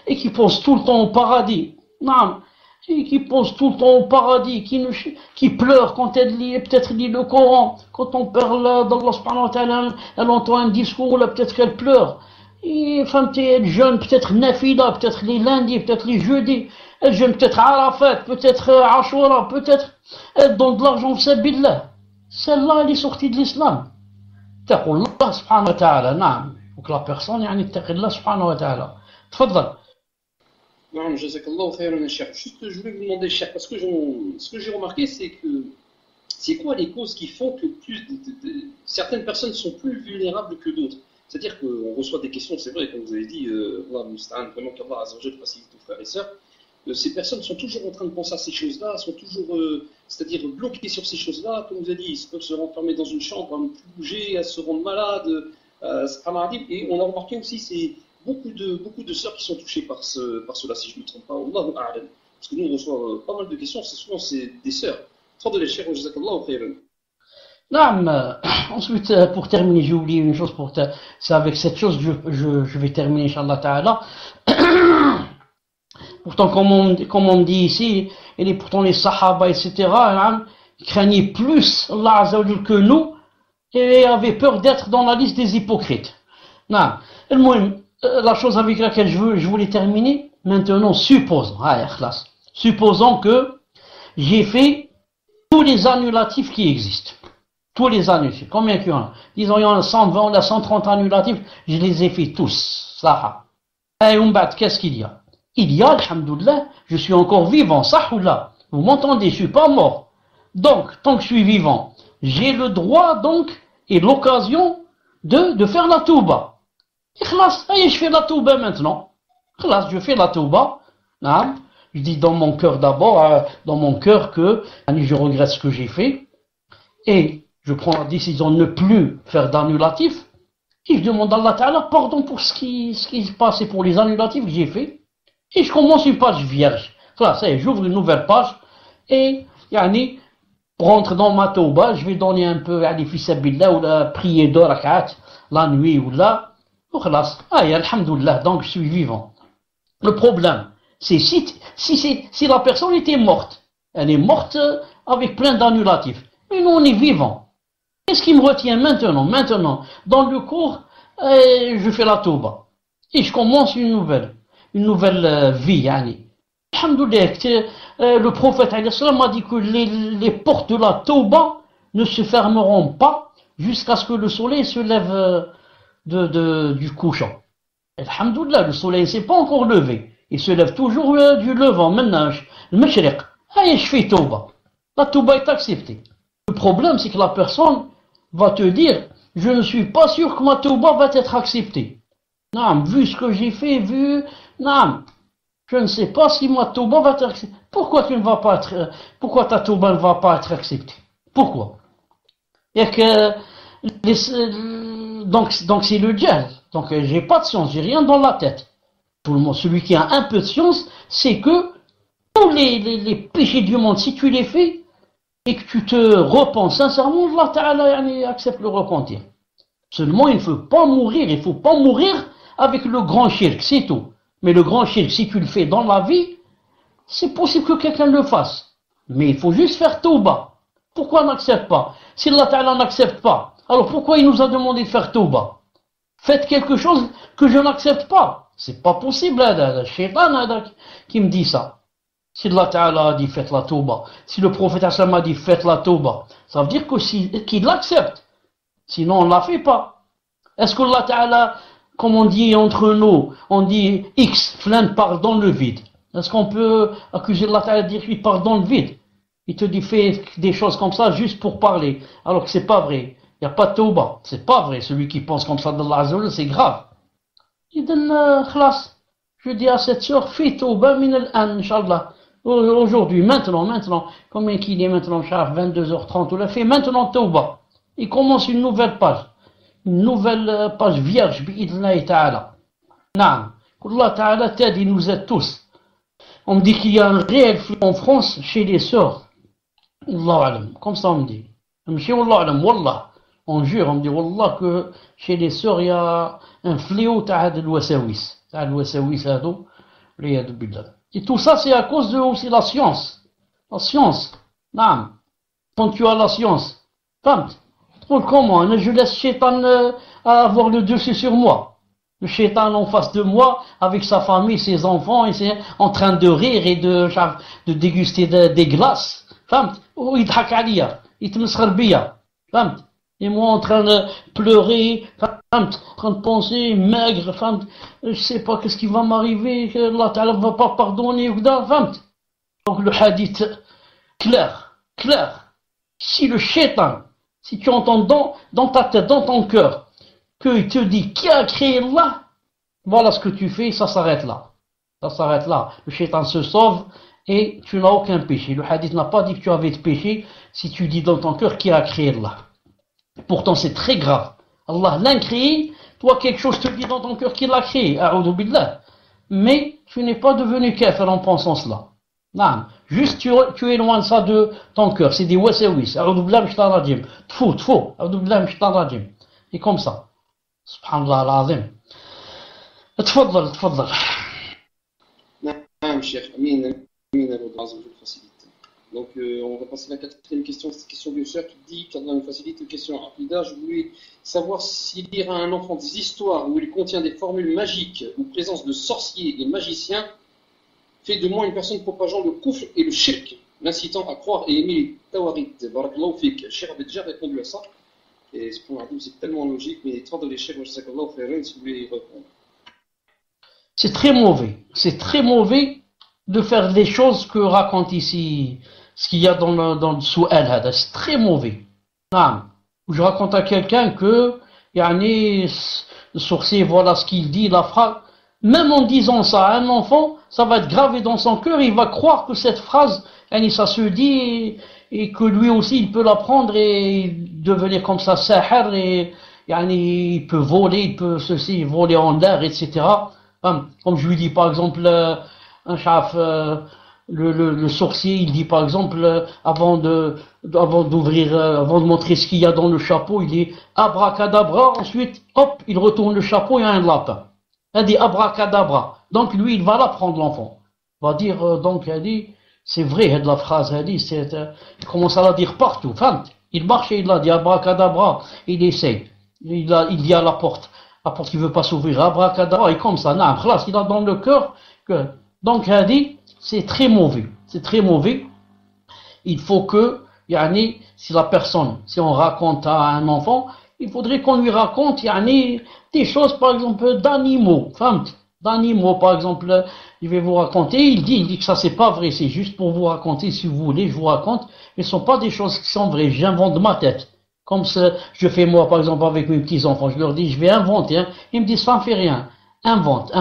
et qui pense tout le temps au paradis, non, et qui pense tout le temps au paradis, qui pleure quand elle lit, peut-être lit le Coran, quand on parle d'Allah subhanahu wa ta'ala, elle entend un discours, là, peut-être qu'elle pleure. Et femme, elle jeûne peut-être Nafila, peut-être les lundis, peut-être les jeudis, elle jeûne peut-être Arafat, peut-être Ashura, peut-être elle donne de l'argent, Sabillah. Celle-là, elle est sortie de l'islam. تقول الله سبحانه وتعالى نعم. Donc la personne اتقي الله سبحانه وتعالى. تفضل. Non, jazakallahu khayran, Cheikh. Juste, je voulais vous demander, Cheikh, parce que ce que j'ai remarqué, c'est que c'est quoi les causes qui font que certaines personnes sont plus vulnérables que d'autres? C'est-à-dire qu'on reçoit des questions, c'est vrai, comme vous avez dit, Allah Musta'an, vraiment qu'Allah Azza wa Jal facilite aux frères et sœurs. Ces personnes sont toujours en train de penser à ces choses-là, sont toujours, c'est-à-dire bloquées sur ces choses-là, comme vous avez dit, ils peuvent se renfermer dans une chambre, à ne plus bouger, à se rendre malades, et on a remarqué aussi, c'est beaucoup de sœurs qui sont touchées par cela, si je ne me trompe pas, Allahu A'lam. Parce que nous, on reçoit pas mal de questions, c'est souvent des sœurs. Tfadal Cheikh, wa jazakallahu khairan. Non, ensuite, pour terminer, j'ai oublié une chose, c'est avec cette chose que je vais terminer, Inch'Allah Ta'ala. Pourtant, comme on me dit ici, et pourtant les Sahaba, etc., craignaient plus Allah Azza wa Jal que nous, et avaient peur d'être dans la liste des hypocrites. Non, la chose avec laquelle je voulais terminer, maintenant, supposons que j'ai fait tous les annulatifs qui existent. Tous les annulatifs. Combien qu'il y en a? Disons, il y en a 120, il y a 130 annulatifs, je les ai fait tous. Saha. Et qu'est-ce qu'il y a? Il y a, alhamdoulilah, je suis encore vivant, sahoula. Vous m'entendez, je suis pas mort. Donc, tant que je suis vivant, j'ai le droit, donc, et l'occasion de faire la touba. Et khlas, je fais la touba maintenant. Khlas, je fais la touba. Je dis dans mon cœur d'abord, dans mon cœur que je regrette ce que j'ai fait. Et je prends la décision de ne plus faire d'annulatif. Et je demande à Allah Ta'ala pardon pour ce qui se passe et pour les annulatifs que j'ai fait. Et je commence une page vierge. Voilà, ça y est, j'ouvre une nouvelle page. Et, pour rentrer dans ma tauba, je vais donner un peu, fissabillah, ou la prier 2 rak'at, la nuit, ou là. Ou khalas. Alhamdoulilah, donc je suis vivant. Le problème, c'est si la personne était morte. Elle est morte avec plein d'annulatifs. Mais nous, on est vivant. Qu'est-ce qui me retient maintenant? Maintenant, dans le cours, je fais la tauba. Et je commence une nouvelle vie. Alhamdoulilah, le prophète m'a dit que les portes de la tauba ne se fermeront pas jusqu'à ce que le soleil se lève du couchant. Alhamdoulilah, le soleil ne s'est pas encore levé. Il se lève toujours du levant. Maintenant, le mashriq. Je fais tauba. La tauba est acceptée. Le problème, c'est que la personne va te dire, je ne suis pas sûr que ma tauba va être acceptée. Non, vu ce que j'ai fait, je ne sais pas si ma tauba va être acceptée. Pourquoi ta tauba ne va pas être acceptée? Pourquoi? Et que, donc c'est le djihad. Donc j'ai pas de science, j'ai rien dans la tête. Tout le monde, celui qui a un peu de science, c'est que tous les péchés du monde, si tu les fais, et que tu te repens sincèrement, Allah Ta'ala accepte le repentir. Seulement, il ne faut pas mourir avec le grand shirk, c'est tout. Mais le grand shirk, si tu le fais dans la vie, c'est possible que quelqu'un le fasse. Mais il faut juste faire tauba. Pourquoi on n'accepte pas? Si Allah Ta'ala n'accepte pas, alors pourquoi il nous a demandé de faire tauba? Faites quelque chose que je n'accepte pas. C'est pas possible, le shaitan qui me dit ça. Si Allah Ta'ala a dit faites la tauba, si le prophète a dit faites la tauba, ça veut dire qu'il l'accepte. Sinon on ne la fait pas. Est-ce que Allah Ta'ala, comme on dit entre nous, on dit X, Flan parle dans le vide. Est-ce qu'on peut accuser Allah Ta'ala de dire qu'il parle dans le vide? Il te dit fais des choses comme ça juste pour parler, alors que c'est pas vrai. Il n'y a pas de tauba. C'est pas vrai. Celui qui pense comme ça d'Allah Azza wa Jalla, c'est grave. Il donne khlas. Je dis à cette sœur, fais tauba min al-an, Inch'Allah. Aujourd'hui, maintenant, combien qu'il est maintenant, 22h30, on l'a fait maintenant tauba. Il commence une nouvelle page vierge, bi'idnaï ta'ala. Naam. Allah Ta'ala t'aide, il nous aide tous. On me dit qu'il y a un réel flux en France chez les sœurs. Allah alam, comme ça on me dit. Monsieur Allah alam, wallah. On jure, on me dit wallah que chez les sœurs il y a un fléau ta'ad al-wasawis. Ta'ad al-wasawis hado, riyad billah. Et tout ça, c'est à cause de aussi la science. La science. Naam. Quand tu as la science. Comment? Je laisse Shaitan avoir le dessus sur moi. Le Shaitan en face de moi, avec sa famille, ses enfants, et c'est en train de rire et de déguster des glaces. Ou il dhak aliya. Il te meskhar biya. Et moi en train de pleurer, en train de penser, maigre, je sais pas qu'est-ce qui va m'arriver, que Allah Ta'ala va pas pardonner, donc le hadith, clair, si le shaitan, si tu entends dans ta tête, dans ton cœur, qu'il te dit qui a créé Allah, voilà ce que tu fais, ça s'arrête là. Ça s'arrête là. Le shaitan se sauve et tu n'as aucun péché. Le hadith n'a pas dit que tu avais de péché si tu dis dans ton cœur qui a créé Allah. Pourtant c'est très grave. Allah l'a créé, toi quelque chose te dit dans ton cœur qu'il l'a créé. A'udhu billah. Mais tu n'es pas devenu kafir en pensant cela. Non. Juste tu éloignes ça de ton cœur. C'est des wasawis. A'udhu billah mishtan rajim. Tfou. A'udhu billah mishtan rajim. Et comme ça. Subhanallah al-azim. تفضل. نعم شيخ أمين الله عز وجل facilite. Donc on va passer à la quatrième question. Cette question bien sûr qui dit qu'Allah nous facilite une question rapide. Je voulais savoir si lire à un enfant des histoires où il contient des formules magiques ou présence de sorciers et magiciens fait de moi une personne propageant le kufr et le shirk, l'incitant à croire et aimer les tawarit. Barakallahu fik. Cheikh avait déjà répondu à ça. Et c'est tellement logique, mais tfadal les cheikh, jazakallahu khairan, si vous voulez y répondre. C'est très mauvais. C'est très mauvais de faire des choses que raconte ici, ce qu'il y a dans le Su'al. C'est très mauvais. Je raconte à quelqu'un que, le sorcier, voilà ce qu'il dit, la phrase. Même en disant ça à un enfant, ça va être gravé dans son cœur, il va croire que cette phrase, ça se dit, et que lui aussi il peut l'apprendre et devenir comme ça, sahar, et il peut voler, il peut voler en l'air, etc. Comme je lui dis par exemple, le sorcier, il dit par exemple, avant de montrer ce qu'il y a dans le chapeau, il dit abracadabra, ensuite, hop, il retourne le chapeau, il y a un lapin. Il dit abracadabra. Donc lui, il va l'apprendre l'enfant. Il va dire, donc, il dit, c'est vrai, la phrase, il dit, il commence à la dire partout. Il marche et il a dit abracadabra, il essaye. Il dit à la porte il veut pas s'ouvrir, abracadabra, et comme ça, il a dans le cœur que, donc, il dit, c'est très mauvais. Il faut que, si on raconte à un enfant, il faudrait qu'on lui raconte, des choses, par exemple, d'animaux, par exemple, je vais vous raconter, il dit que ça c'est pas vrai, c'est juste pour vous raconter, si vous voulez, je vous raconte, mais ce sont pas des choses qui sont vraies, j'invente de ma tête. Comme ça, je fais moi, par exemple, avec mes petits-enfants, je leur dis, je vais inventer, ils me disent, ça ne fait rien, invente,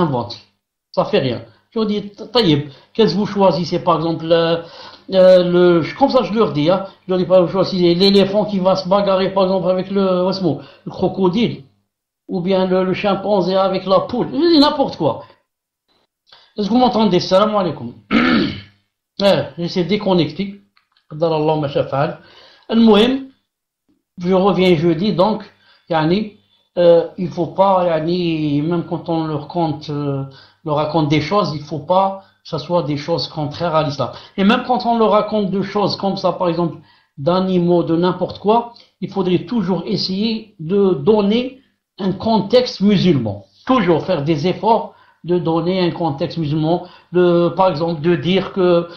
ça fait rien. Je leur dis, taïeb, qu'est-ce que vous choisissez, par exemple, comme ça je leur dis, je leur dis, par exemple, choisissez l'éléphant qui va se bagarrer, par exemple, avec le crocodile, ou bien le chimpanzé avec la poule, je dis n'importe quoi. Est-ce que vous m'entendez? Salam alaikum. J'essaie de déconnecter. Qadar ma shafa'al. Al-Muhim, je reviens jeudi, donc, il faut pas, même quand on leur raconte des choses, il faut pas que ce soit des choses contraires à l'islam. Et même quand on leur raconte des choses comme ça, par exemple, d'animaux, de n'importe quoi, il faudrait toujours essayer de donner un contexte musulman. Toujours faire des efforts de donner un contexte musulman, par exemple, de dire que,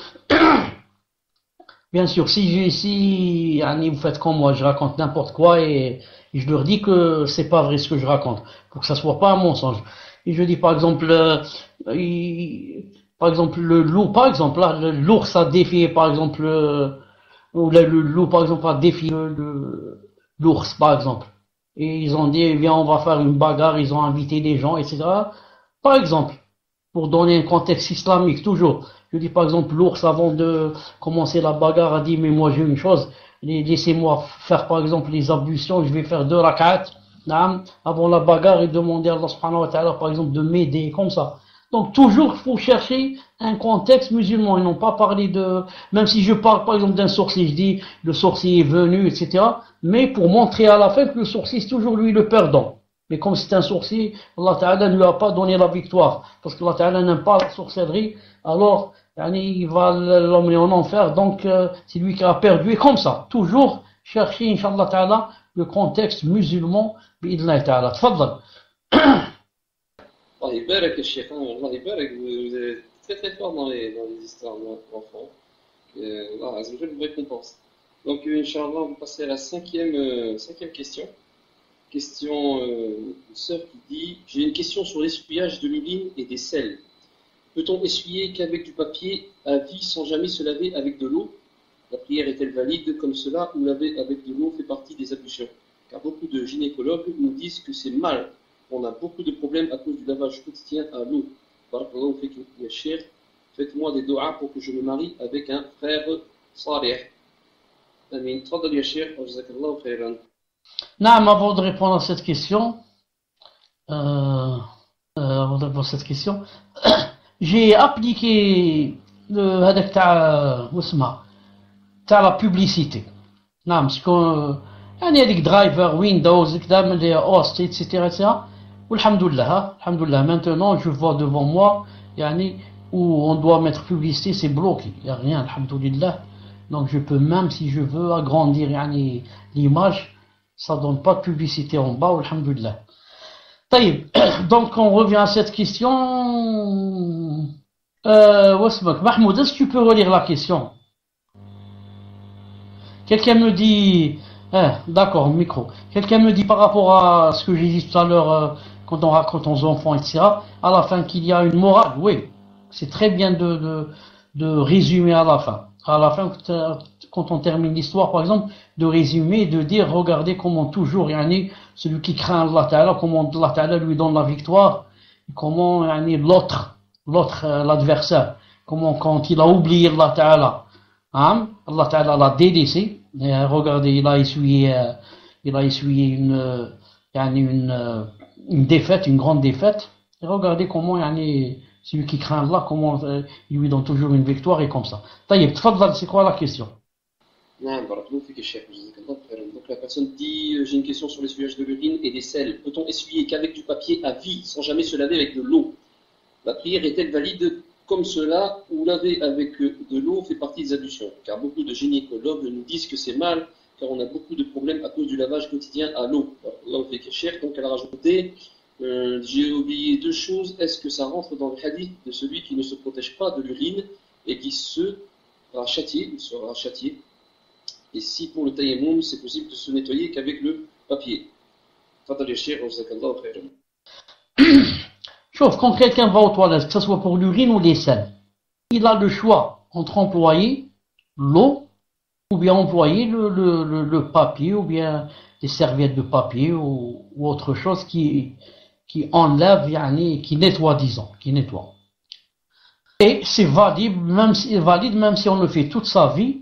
bien sûr, si vous faites comme moi, je raconte n'importe quoi et je leur dis que c'est pas vrai ce que je raconte, pour que ça soit pas un mensonge. Et je dis par exemple, le loup, par exemple, là, l'ours a défié, par exemple, ou le loup, par exemple, a défié l'ours, par exemple. Et ils ont dit, viens, on va faire une bagarre, ils ont invité des gens, etc. Par exemple, pour donner un contexte islamique, toujours. Je dis par exemple, l'ours, avant de commencer la bagarre, a dit, mais moi j'ai une chose, laissez-moi faire par exemple les ablutions, je vais faire 2 rak'at, avant la bagarre, et demander à Allah subhanahu wa ta'ala, par exemple, de m'aider, comme ça. Donc toujours, il faut chercher un contexte musulman, et non pas parler même si je parle par exemple d'un sorcier, je dis, le sorcier est venu, etc. Mais pour montrer à la fin que le sorcier, c'est toujours lui le perdant. Mais comme c'est un sorcier, Allah Ta'ala ne lui a pas donné la victoire. Parce que Allah Ta'ala n'aime pas la sorcellerie. Alors, il va l'emmener en enfer. Donc, c'est lui qui a perdu. Et comme ça, toujours chercher, Inch'Allah Ta'ala, le contexte musulman. Bi'idna Ta'ala. Tfaddal. Allah barak, Cheikh. Allah barak. Vous êtes très très fort dans les histoires d'enfants. Allah Azza wa Jalla vous récompense. Donc, Inch'Allah, on va passer à la cinquième question. Question une sœur qui dit: j'ai une question sur l'essuyage de l'urine et des selles. Peut-on essuyer qu'avec du papier à vie sans jamais se laver avec de l'eau? La prière est-elle valide comme cela ou laver avec de l'eau fait partie des ablutions? car beaucoup de gynécologues nous disent que c'est mal. On a beaucoup de problèmes à cause du lavage quotidien à l'eau. Barakallahu fik ya cheikh. Faites-moi des doigts pour que je me marie avec un frère salih. Amin. Tfadal ya cheikh, wa jazakallahu khairan. Naam, avant de répondre à cette question, avant de répondre à cette question, j'ai appliqué هذاك تاع واسمها تاع la publicité. نعم شكون يعني هذيك درايفر ويندوز كذا من لي اوست ايتترا ايتترا والحمد لله الحمد لله maintenant je vois devant moi يعني où on doit mettre publicité c'est bloqué il y a rien alhamdoulilah donc je peux même si je veux agrandir يعني l'image ça donne pas de publicité en bas alhamdoulilah. طيب donc on revient à cette question واسمك Mahmoud, est-ce que tu peux relire la question? Quelqu'un me dit d'accord, micro. Quelqu'un me dit par rapport à ce que j'ai dit tout à l'heure quand on raconte aux enfants, etc. À la fin qu'il y a une morale. Oui, c'est très bien de résumer à la fin. À la fin, quand on termine l'histoire, par exemple, de résumer, de dire, regardez comment toujours, yani, celui qui craint Allah Ta'ala, comment Allah Ta'ala lui donne la victoire, comment yani, l'autre, l'adversaire, comment quand il a oublié Allah Ta'ala, hein, Allah Ta'ala l'a délaissé. Regardez, il a essuyé une défaite, une grande défaite. Et regardez comment yani, celui qui craint Allah, comment il lui donne toujours une victoire et comme ça. Taïeb, tfadal, c'est quoi la question? Donc la personne dit j'ai une question sur l'essuyage de l'urine et des selles. Peut-on essuyer qu'avec du papier à vie sans jamais se laver avec de l'eau? La prière est-elle valide comme cela ou laver avec de l'eau fait partie des ablutions? Car beaucoup de gynécologues nous disent que c'est mal car on a beaucoup de problèmes à cause du lavage quotidien à l'eau. Là on fait cher, donc elle a rajouté j'ai oublié deux choses. Est-ce que ça rentre dans le hadith de celui qui ne se protège pas de l'urine et qui sera châtié? Et si pour le tayammum, c'est possible de se nettoyer qu'avec le papier? Sauf quand quelqu'un va aux toilettes, que ce soit pour l'urine ou les selles, il a le choix entre employer l'eau ou bien employer le papier ou bien des serviettes de papier ou autre chose qui enlève, qui nettoie, disons, qui nettoie. Et c'est valide même si on le fait toute sa vie,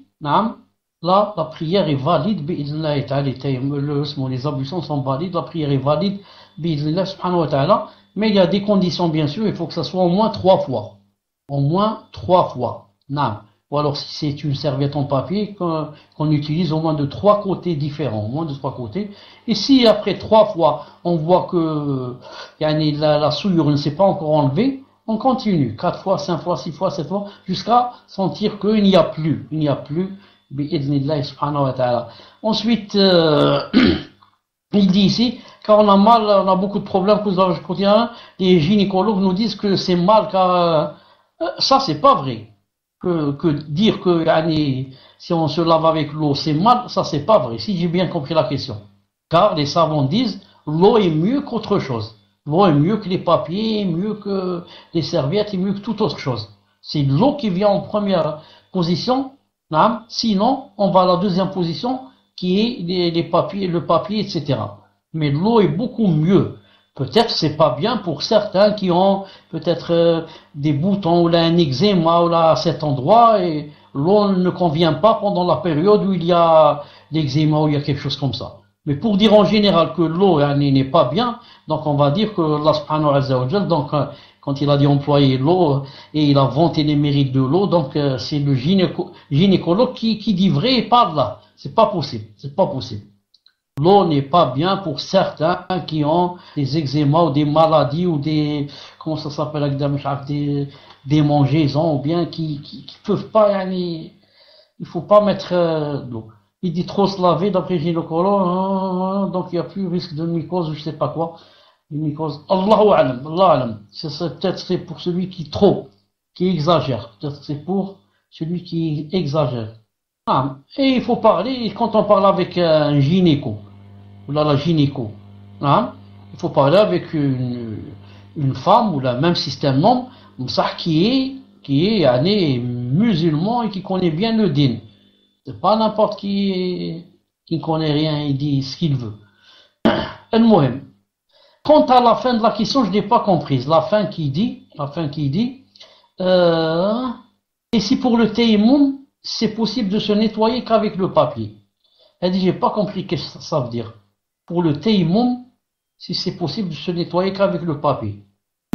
là, la prière est valide, les ablutions sont valides, la prière est valide, mais il y a des conditions, bien sûr, il faut que ça soit au moins 3 fois. Au moins 3 fois. Ou alors si c'est une serviette en papier, qu'on utilise au moins de 3 côtés différents, au moins de 3 côtés. Et si après 3 fois, on voit que la souillure ne s'est pas encore enlevée, on continue. 4 fois, 5 fois, 6 fois, 7 fois, jusqu'à sentir qu'il n'y a plus. Il n'y a plus. Ensuite, il dit ici, car on a beaucoup de problèmes pour le lavage quotidien, les gynécologues nous disent que c'est mal, car ça c'est pas vrai. Que dire que si on se lave avec l'eau c'est mal, ça c'est pas vrai, si j'ai bien compris la question. Car les savants disent, l'eau est mieux qu'autre chose. L'eau est mieux que les papiers, mieux que les serviettes, et mieux que toute autre chose. C'est l'eau qui vient en première position. Sinon, on va à la deuxième position qui est les papiers, le papier, etc. Mais l'eau est beaucoup mieux. Peut-être c'est pas bien pour certains qui ont peut-être des boutons ou là un eczéma ou là à cet endroit et l'eau ne convient pas pendant la période où il y a l'eczéma ou il y a quelque chose comme ça. Mais pour dire en général que l'eau n'est pas bien, donc on va dire que Allah subhanahu wa ta'ala, donc quand il a dit employer l'eau et il a vanté les mérites de l'eau, donc c'est le gynécologue qui dit vrai et pas là. C'est pas possible, c'est pas possible. L'eau n'est pas bien pour certains qui ont des eczémas ou des maladies ou des, comment ça s'appelle, des mangeaisons ou bien qui peuvent pas, il faut pas mettre de l'eau. Il dit trop se laver d'après gynécologue, donc il n'y a plus risque de mycose ou je sais pas quoi. Une mycose. Allahu alam, Allahu alam. Peut-être c'est pour celui qui exagère. Peut-être c'est pour celui qui exagère. Et il faut parler, quand on parle avec un gynéco, ou là la gynéco, il faut parler avec une femme ou le même système nom, qui est musulman et qui connaît bien le din. C'est pas n'importe qui ne connaît rien et dit ce qu'il veut. المهم, quant à la fin de la question, je n'ai pas comprise. La fin qui dit, et si pour le tayammum, c'est possible de se nettoyer qu'avec le papier. Elle dit, j'ai pas compris ce que ça veut dire. Pour le tayammum, si c'est possible de se nettoyer qu'avec le papier.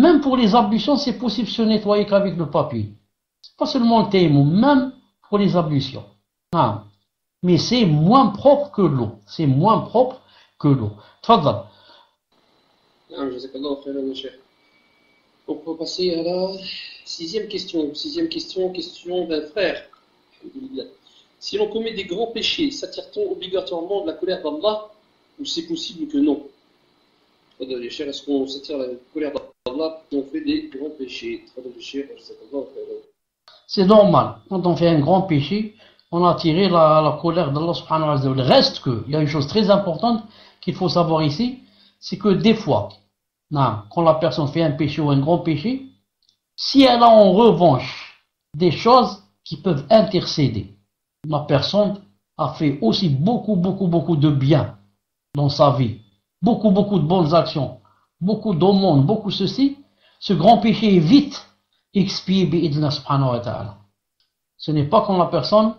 Même pour les ablutions, c'est possible de se nettoyer qu'avec le papier. C'est pas seulement le tayammum, même pour les ablutions. Ah. Mais c'est moins propre que l'eau. C'est moins propre que l'eau. Tfadal. Donc, on va passer à la sixième question. Question d'un frère. Si l'on commet des grands péchés, s'attire-t-on obligatoirement de la colère d'Allah ou c'est possible que non? Est-ce qu'on s'attire la colère d'Allah quand on fait des grands péchés? C'est normal. Quand on fait un grand péché, on a attiré la colère d'Allah subhanahu wa ta'ala. Reste que, il y a une chose très importante qu'il faut savoir ici, c'est que des fois, quand la personne fait un péché ou un grand péché, si elle a en revanche des choses qui peuvent intercéder, la personne a fait aussi beaucoup de bien dans sa vie, beaucoup de bonnes actions, beaucoup d'aumônes, beaucoup ceci, ce grand péché est vite expié bi'idna subhanahu wa ta'ala. Ce n'est pas comme la personne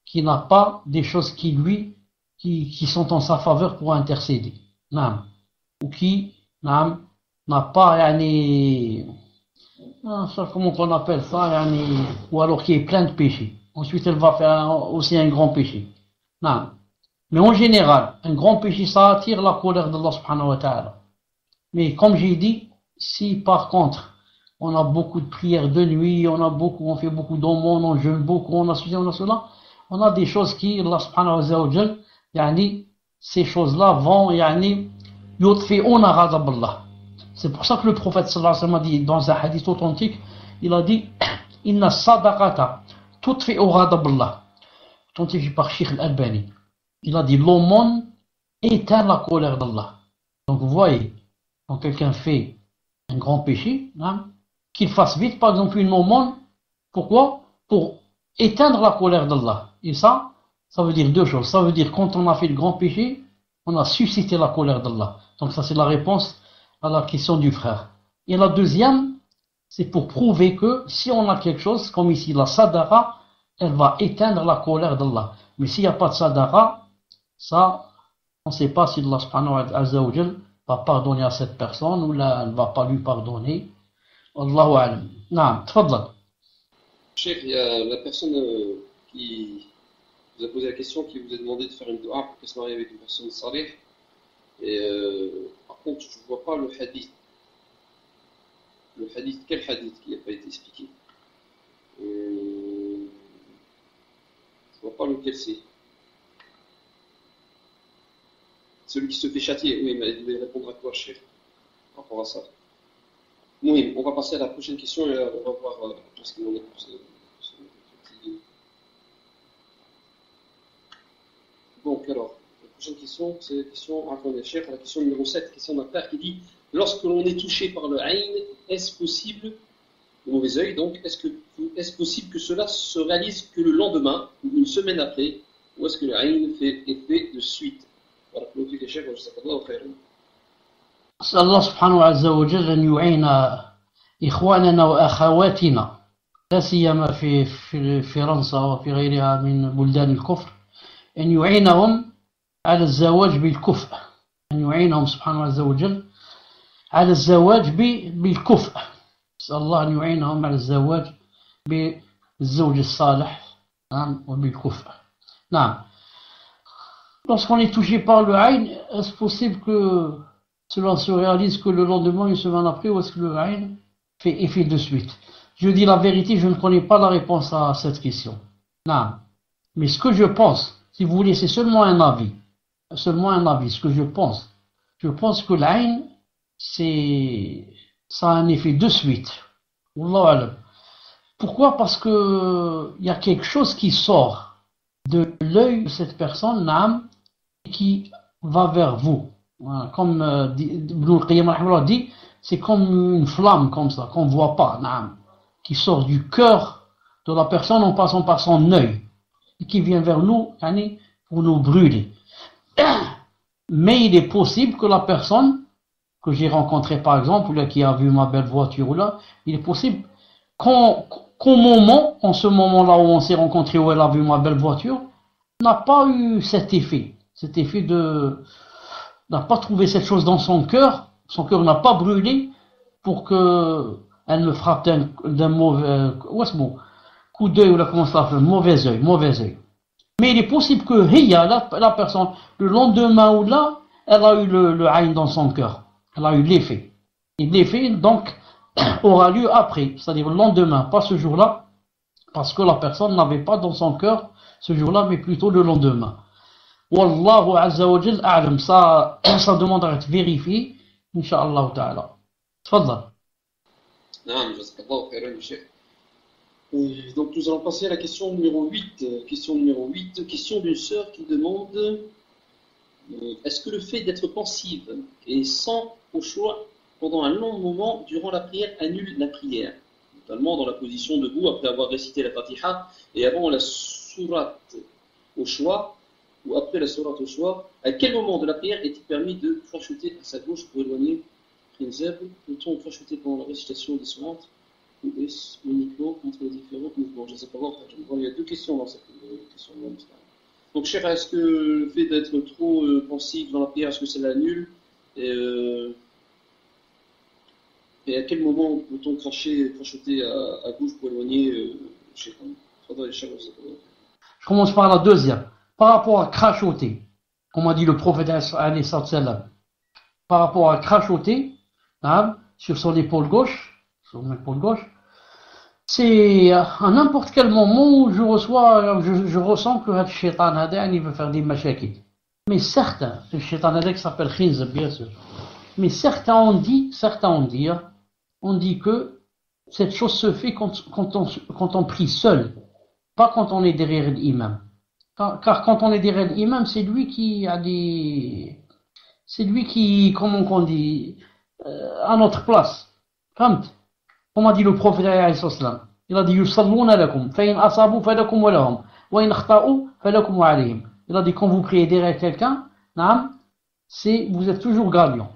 qui n'a pas des choses qui sont en sa faveur pour intercéder. Ou qui n'a pas comment on appelle ça, ou alors qui est plein de péchés. Ensuite elle va faire aussi un grand péché. Mais en général, un grand péché ça attire la colère d'Allah subhanahu wa ta'ala. Mais comme j'ai dit, si par contre on a beaucoup de prières de nuit, on fait beaucoup d'aumônes, on jeûne beaucoup, on a ceci, on a cela, on a des choses qui, Allah subhanahu wa ta'ala, ces choses-là vont, yutfi'una ghadab Allah. C'est pour ça que le prophète sallallahu alayhi wa sallam a dit, dans un hadith authentique, il a dit, inna sadaqata tutfi'u ghadab Allah. Authentifié par Sheikh Al-Albani. Il a dit, l'aumône éteint la colère d'Allah. Donc vous voyez, quand quelqu'un fait un grand péché, qu'il fasse vite, par exemple, une aumône. Pourquoi? Pour éteindre la colère d'Allah. Et ça veut dire deux choses. Ça veut dire quand on a fait le grand péché, on a suscité la colère d'Allah. Donc ça c'est la réponse à la question du frère. Et la deuxième, c'est pour prouver que si on a quelque chose, comme ici la sadaqa, elle va éteindre la colère d'Allah. Mais s'il n'y a pas de sadaqa, ça, on ne sait pas si Allah subhanahu wa ta'ala va pardonner à cette personne ou là, elle ne va pas lui pardonner. Allahu alam. Naam, tfaddal. Cheikh, il y a la personne qui vous a posé la question, qui vous a demandé de faire une dua pour qu'elle se marie avec une personne salih. Et par contre, je ne vois pas le hadith. Le hadith, quel hadith qui n'a pas été expliqué? Je ne vois pas lequel c'est. Celui qui se fait châtier. Oui, mais il devait répondre à quoi, Cheikh, par rapport à ça? Oui, on va passer à la prochaine question et on va voir ce qu'il en est pour ce petit. Donc, alors, la prochaine question, c'est la question à Cheikh, la question numéro 7, question d'un frère qui dit, lorsque l'on est touché par le ayn, est-ce possible, le mauvais œil, donc, est-ce possible que cela se réalise que le lendemain ou une semaine après, ou est-ce que le ayn fait effet de suite? Voilà, pour le Cheikh, je sais pas, أسأل الله سبحانه عز وجل أن يعين إخواننا وأخواتنا لا سيما في فرنسا وفي غيرها من بلدان الكفر أن يعينهم على الزواج بالكفء أن يعينهم سبحانه عز وجل على الزواج بالكفء أسأل الله أن يعينهم على الزواج بالزوج الصالح وبالكفء. نعم. Lorsqu'on est touché par le ayn, est-ce possible que cela se réalise que le lendemain, une semaine après, ou est-ce que le ayn fait effet de suite? Je dis la vérité, je ne connais pas la réponse à cette question. Non. Mais ce que je pense, si vous voulez, c'est seulement un avis. Ce que je pense que l'ayn, ça a un effet de suite. Wallahu alam. Pourquoi? Parce que il y a quelque chose qui sort de l'œil de cette personne, naam, qui va vers vous. Voilà, comme Ibn al-Qayyim dit, c'est comme une flamme comme ça, qu'on ne voit pas, naam, qui sort du cœur de la personne en passant par son œil, et qui vient vers nous pour nous brûler. Mais il est possible que la personne que j'ai rencontrée, par exemple, ou là, qui a vu ma belle voiture, là, il est possible qu'au moment, en ce moment-là où on s'est rencontrés, où elle a vu ma belle voiture, n'a pas eu cet effet n'a pas trouvé cette chose dans son cœur n'a pas brûlé pour que elle me frappe d'un mauvais, coup d'œil, ou là, comment ça fait, mauvais œil. Mais il est possible que la personne, le lendemain ou là, elle a eu le aïn dans son cœur. Elle a eu l'effet. Et l'effet, donc, aura lieu après, c'est-à-dire le lendemain, pas ce jour-là, parce que la personne n'avait pas dans son cœur ce jour-là, mais plutôt le lendemain. Wallahu azza wa jal a'lam. Ça demande à être vérifié, Inch'Allah ta'ala. Tfadal. Donc nous allons passer à la question numéro 8. Question d'une sœur qui demande est-ce que le fait d'être pensive et sans au choix pendant un long moment durant la prière annule la prière, notamment dans la position debout après avoir récité la Fatiha et avant la sourate au choix ou après la sourate au choix? À quel moment de la prière est-il permis de crocheter à sa gauche pour éloigner Prinzeb? Peut-on crocheter pendant la récitation des sourates ou est-ce uniquement entre les différents mouvements? Je ne sais pas. Il y a deux questions dans cette question. Donc, Cher, est-ce que le fait d'être trop pensif dans la prière, est-ce que ça l'annule? Et à quel moment peut-on crocheter à gauche pour éloigner Cher? Je commence par la deuxième. Par rapport à crachoter, comme a dit le prophète alayhi salam, par rapport à crachoter, sur son épaule gauche, c'est à n'importe quel moment où je ressens que le shaitan il veut faire des mashakil. Mais certains, le shaitan qui s'appelle Khinz, bien sûr, mais certains ont dit que cette chose se fait quand on prie seul, pas quand on est derrière l'imam. Car quand on est derrière l'imam, c'est lui qui, comment on dit, à notre place. Comme a dit le prophète alayhi salam, il a dit yusalluna lakum fa in asabu falakum wa lahum wa in akhta'u falakum wa alayhim. Il a dit quand vous priez derrière quelqu'un, vous êtes toujours gagnant.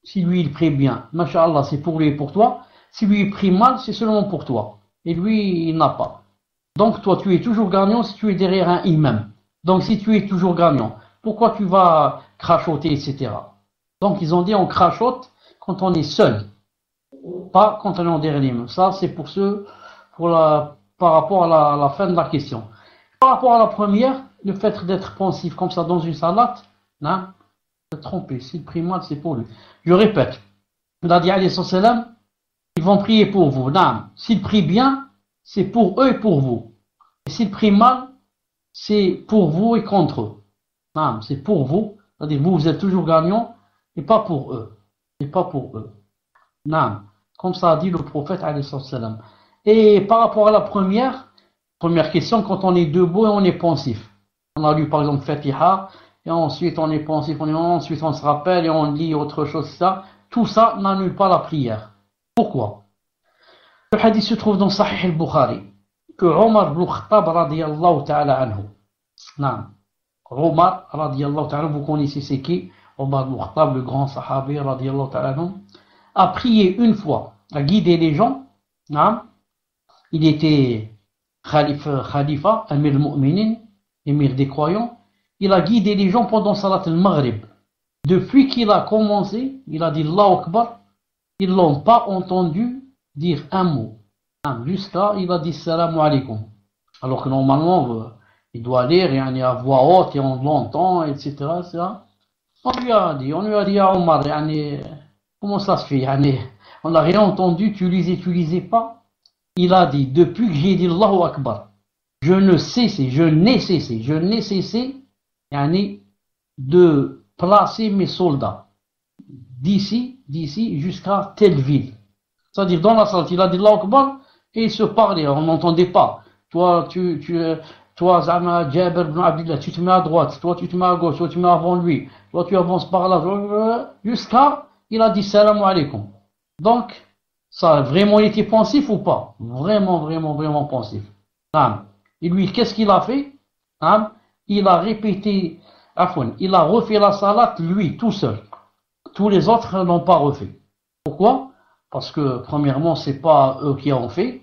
Si lui il prie bien, masha'Allah, c'est pour lui et pour toi. Si lui il prie mal, c'est seulement pour toi. Et lui, il n'a pas. Donc toi, tu es toujours gagnant si tu es derrière un imam. Donc si tu es toujours gagnant, pourquoi tu vas crachoter, etc. Donc ils ont dit on crachote quand on est seul, pas quand on est derrière l'imam. Ça c'est par rapport à la fin de la question. Par rapport à la première, le fait d'être pensif comme ça dans une salade, se tromper. S'il prie mal, c'est pour lui. Je répète, il a dit alayhi salam, ils vont prier pour vous. S'ils prient bien, c'est pour eux et pour vous. Et s'ils prient mal, c'est pour vous et contre eux. C'est pour vous. C'est-à-dire vous êtes toujours gagnant et pas pour eux. Comme ça a dit le prophète alayhi salam. Et par rapport à la première question, quand on est debout et on est pensif. On a lu par exemple Fatiha, et ensuite on est pensif, ensuite on se rappelle et on lit autre chose, ça. Tout ça n'annule pas la prière. Pourquoi? Le hadith se trouve dans Sahih al-Bukhari, que Omar ibn Khattab radiyallahu ta'ala anhu. Omar radiyallahu ta'ala, vous connaissez c'est qui? Omar ibn Khattab, le grand sahabi radiyallahu ta'ala anhu, a prié une fois, a guidé les gens. Il était khalifa, amir al-mu'minin, émir des croyants. Il a guidé les gens pendant Salat al-Maghrib. Depuis qu'il a commencé, il a dit Allahu Akbar, ils l'ont pas entendu dire un mot. Jusqu'à, il a dit Salam alaikum. Alors que normalement, il doit lire à voix haute et on l'entend, etc. On lui a dit à Omar, comment ça se fait? On n'a rien entendu, tu lisais pas. Il a dit, depuis que j'ai dit Allahu Akbar, je n'ai cessé de placer mes soldats d'ici jusqu'à telle ville. C'est-à-dire dans la salle, il a dit Allahu Akbar et il se parlait, on n'entendait pas. Toi, Zama, Jabir ibn Abdullah, tu te mets à droite, toi tu te mets à gauche, toi tu mets avant lui, toi tu avances par là, jusqu'à, il a dit Salam alaikum. Donc, ça, vraiment il était pensif ou pas? Vraiment pensif. Et lui, qu'est-ce qu'il a fait? Il a répété Afwan, il a refait la salat lui tout seul. Tous les autres n'ont pas refait. Pourquoi? Parce que premièrement, c'est pas eux qui ont fait,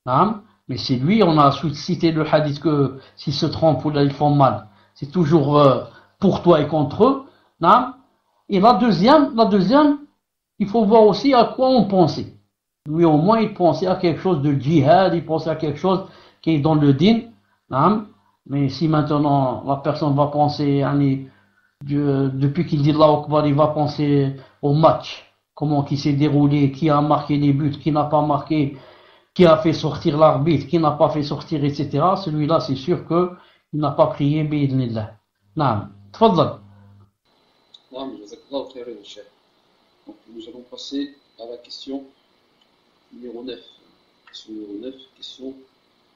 hein, mais c'est lui. On a cité le hadith que s'ils se trompent ou là ils font mal, c'est toujours pour toi et contre eux. Hein. Et la deuxième, il faut voir aussi à quoi on pensait. Lui au moins il pensait à quelque chose de djihad, il pensait à quelque chose qui est dans le din. Hein. Mais si maintenant la personne va penser, depuis qu'il dit Allahu Akbar, il va penser au match, comment qui s'est déroulé, qui a marqué les buts, qui n'a pas marqué, qui a fait sortir l'arbitre, qui n'a pas fait sortir, etc. Celui-là, c'est sûr qu'il n'a pas prié, bi'idhnillah. Naam. Tfaddal. Naam, jazakallahu khairan, Cheikh. Donc, nous allons passer à la question numéro 9. Question numéro 9, question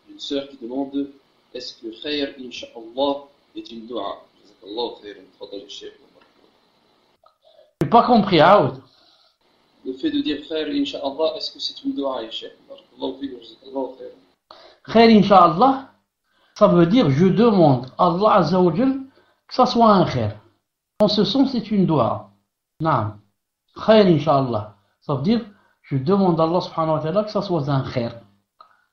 d'une sœur qui demande est-ce que Khair, Inch'Allah, est une dua? Jazakallahu khairan, tfaddal, Cheikh. J'ai pas compris, Aoud. Le fait de dire Khair, Inch'Allah, est-ce que c'est une dua, Cheikh? Jazakallahu khairan, jazakallahu khairan. Khair, Inch'Allah, ça veut dire je demande à Allah Azza wa Jal que ça soit un khair. En ce sens, c'est une dua. Naam. Khair, Inch'Allah. Ça veut dire je demande à Allah subhanahu wa ta'ala que ça soit un khair.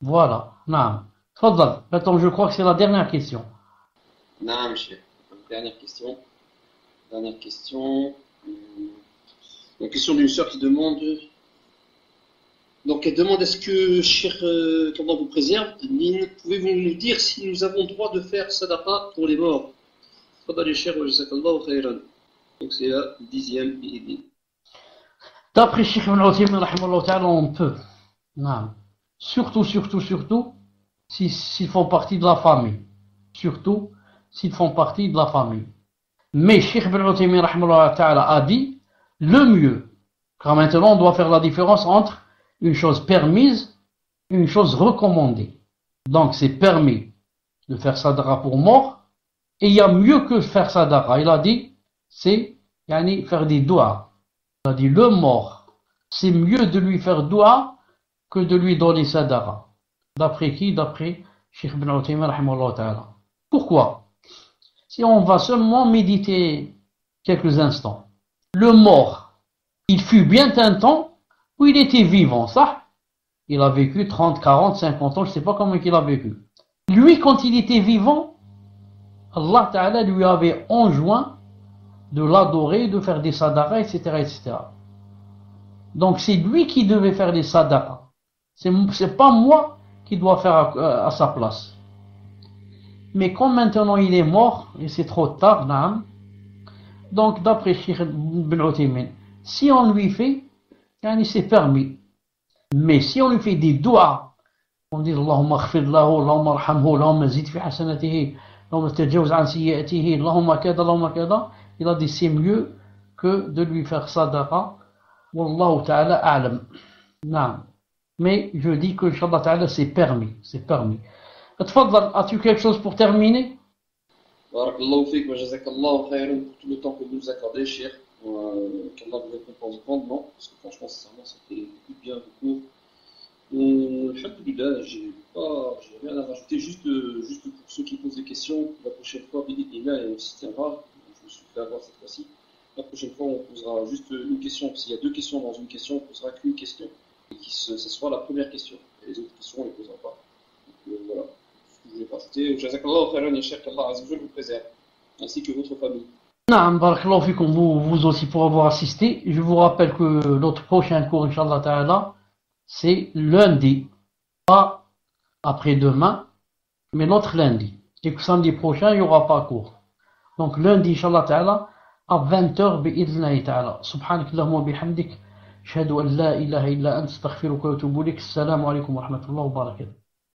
Voilà. Naam. Tfaddal. Maintenant, je crois que c'est la dernière question. Naam, Cheikh. Dernière question. Dernière question. Une question d'une sœur qui demande. Donc, elle demande est-ce que, Cheikh, qu'Allah vous préserve, pouvez-vous nous dire si nous avons le droit de faire sadaqa pour les morts? Tfaddal, Cheikh, wa jazakallahu khairan. Donc, c'est la 10e bi'idhin. D'après Cheikh Ibn Uthaymin, rahimahullah ta'ala, on peut. Naam. Surtout, s'ils font partie de la famille. Surtout, s'ils font partie de la famille. Mais Cheikh Ibn Uthaymin, rahimahullah ta'ala, a dit le mieux. Car maintenant, on doit faire la différence entre une chose permise et une chose recommandée. Donc, c'est permis de faire sadaqa pour mort. Et il y a mieux que faire sadaqa. Il a dit, c'est faire des doigts. Il a dit, le mort, c'est mieux de lui faire doua que de lui donner sadaqa. D'après qui? D'après Cheikh Ibn Uthaymin, rahimahullah ta'ala. Pourquoi? Si on va seulement méditer quelques instants. Le mort, il fut bien un temps où il était vivant, ça. Il a vécu 30, 40, 50 ans, je ne sais pas comment il a vécu. Lui, quand il était vivant, Allah ta'ala lui avait enjoint de l'adorer, de faire des sadaqas, etc., etc. Donc c'est lui qui devait faire des sadaqas. C'est pas moi qui dois faire à sa place. Mais comme maintenant il est mort, et c'est trop tard, naam, donc d'après Cheikh Ibn Uthaymin, si on lui fait, c'est permis. Mais si on lui fait des doigts, on dit Allahumma khfir lahu, Allahumma arhamhu, Allahumma zid fi hasanatihi, Allahumma tajawaz an siyatihi, Allahumma kada, il a dit c'est mieux que de lui faire sadaqa. Wallahu ta'ala a'lam. Naam. Mais je dis que Inch'Allah ta'ala c'est permis. C'est permis. Tfaddal, as-tu quelque chose pour terminer? Barakallahu fik wa jazakallahu khairan pour tout le temps que vous nous accordez, Cheikh. Qu'Allah vous récompense grandement, parce que franchement, sincèrement, ça fait beaucoup de bien, beaucoup. Alhamdulillah, j'ai rien à rajouter, juste pour ceux qui posent des questions, la prochaine fois, Bidillah, et on s'y tiendra, je me suis fait avoir cette fois-ci. La prochaine fois, on posera juste une question. S'il y a deux questions dans une question, on posera qu'une question. Et ce sera la première question. Et les autres questions, on ne les posera pas. Donc voilà. Ce que je voulais pas ajouter. Jazakallahu khairan ya Cheikh, qu'Allah Azza wa Jalla vous préserve. Ainsi que votre famille. Naam, barakallahu fikum, vous aussi pour avoir assisté. Je vous rappelle que notre prochain cours, Inch'Allah ta'ala, c'est lundi. Pas après-demain, mais l'autre lundi. Et que samedi prochain, il n'y aura pas cours. Donc lundi, Inch'Allah ta'ala, à 20h, bi'idhnahi ta'ala. Subhanak Allahumma bihamdik. Ashhadu an la ilaha illa anta astaghfiruka wa atubu ilayk. Assalamu alaikum wa rahmatullahi wa barakatuh.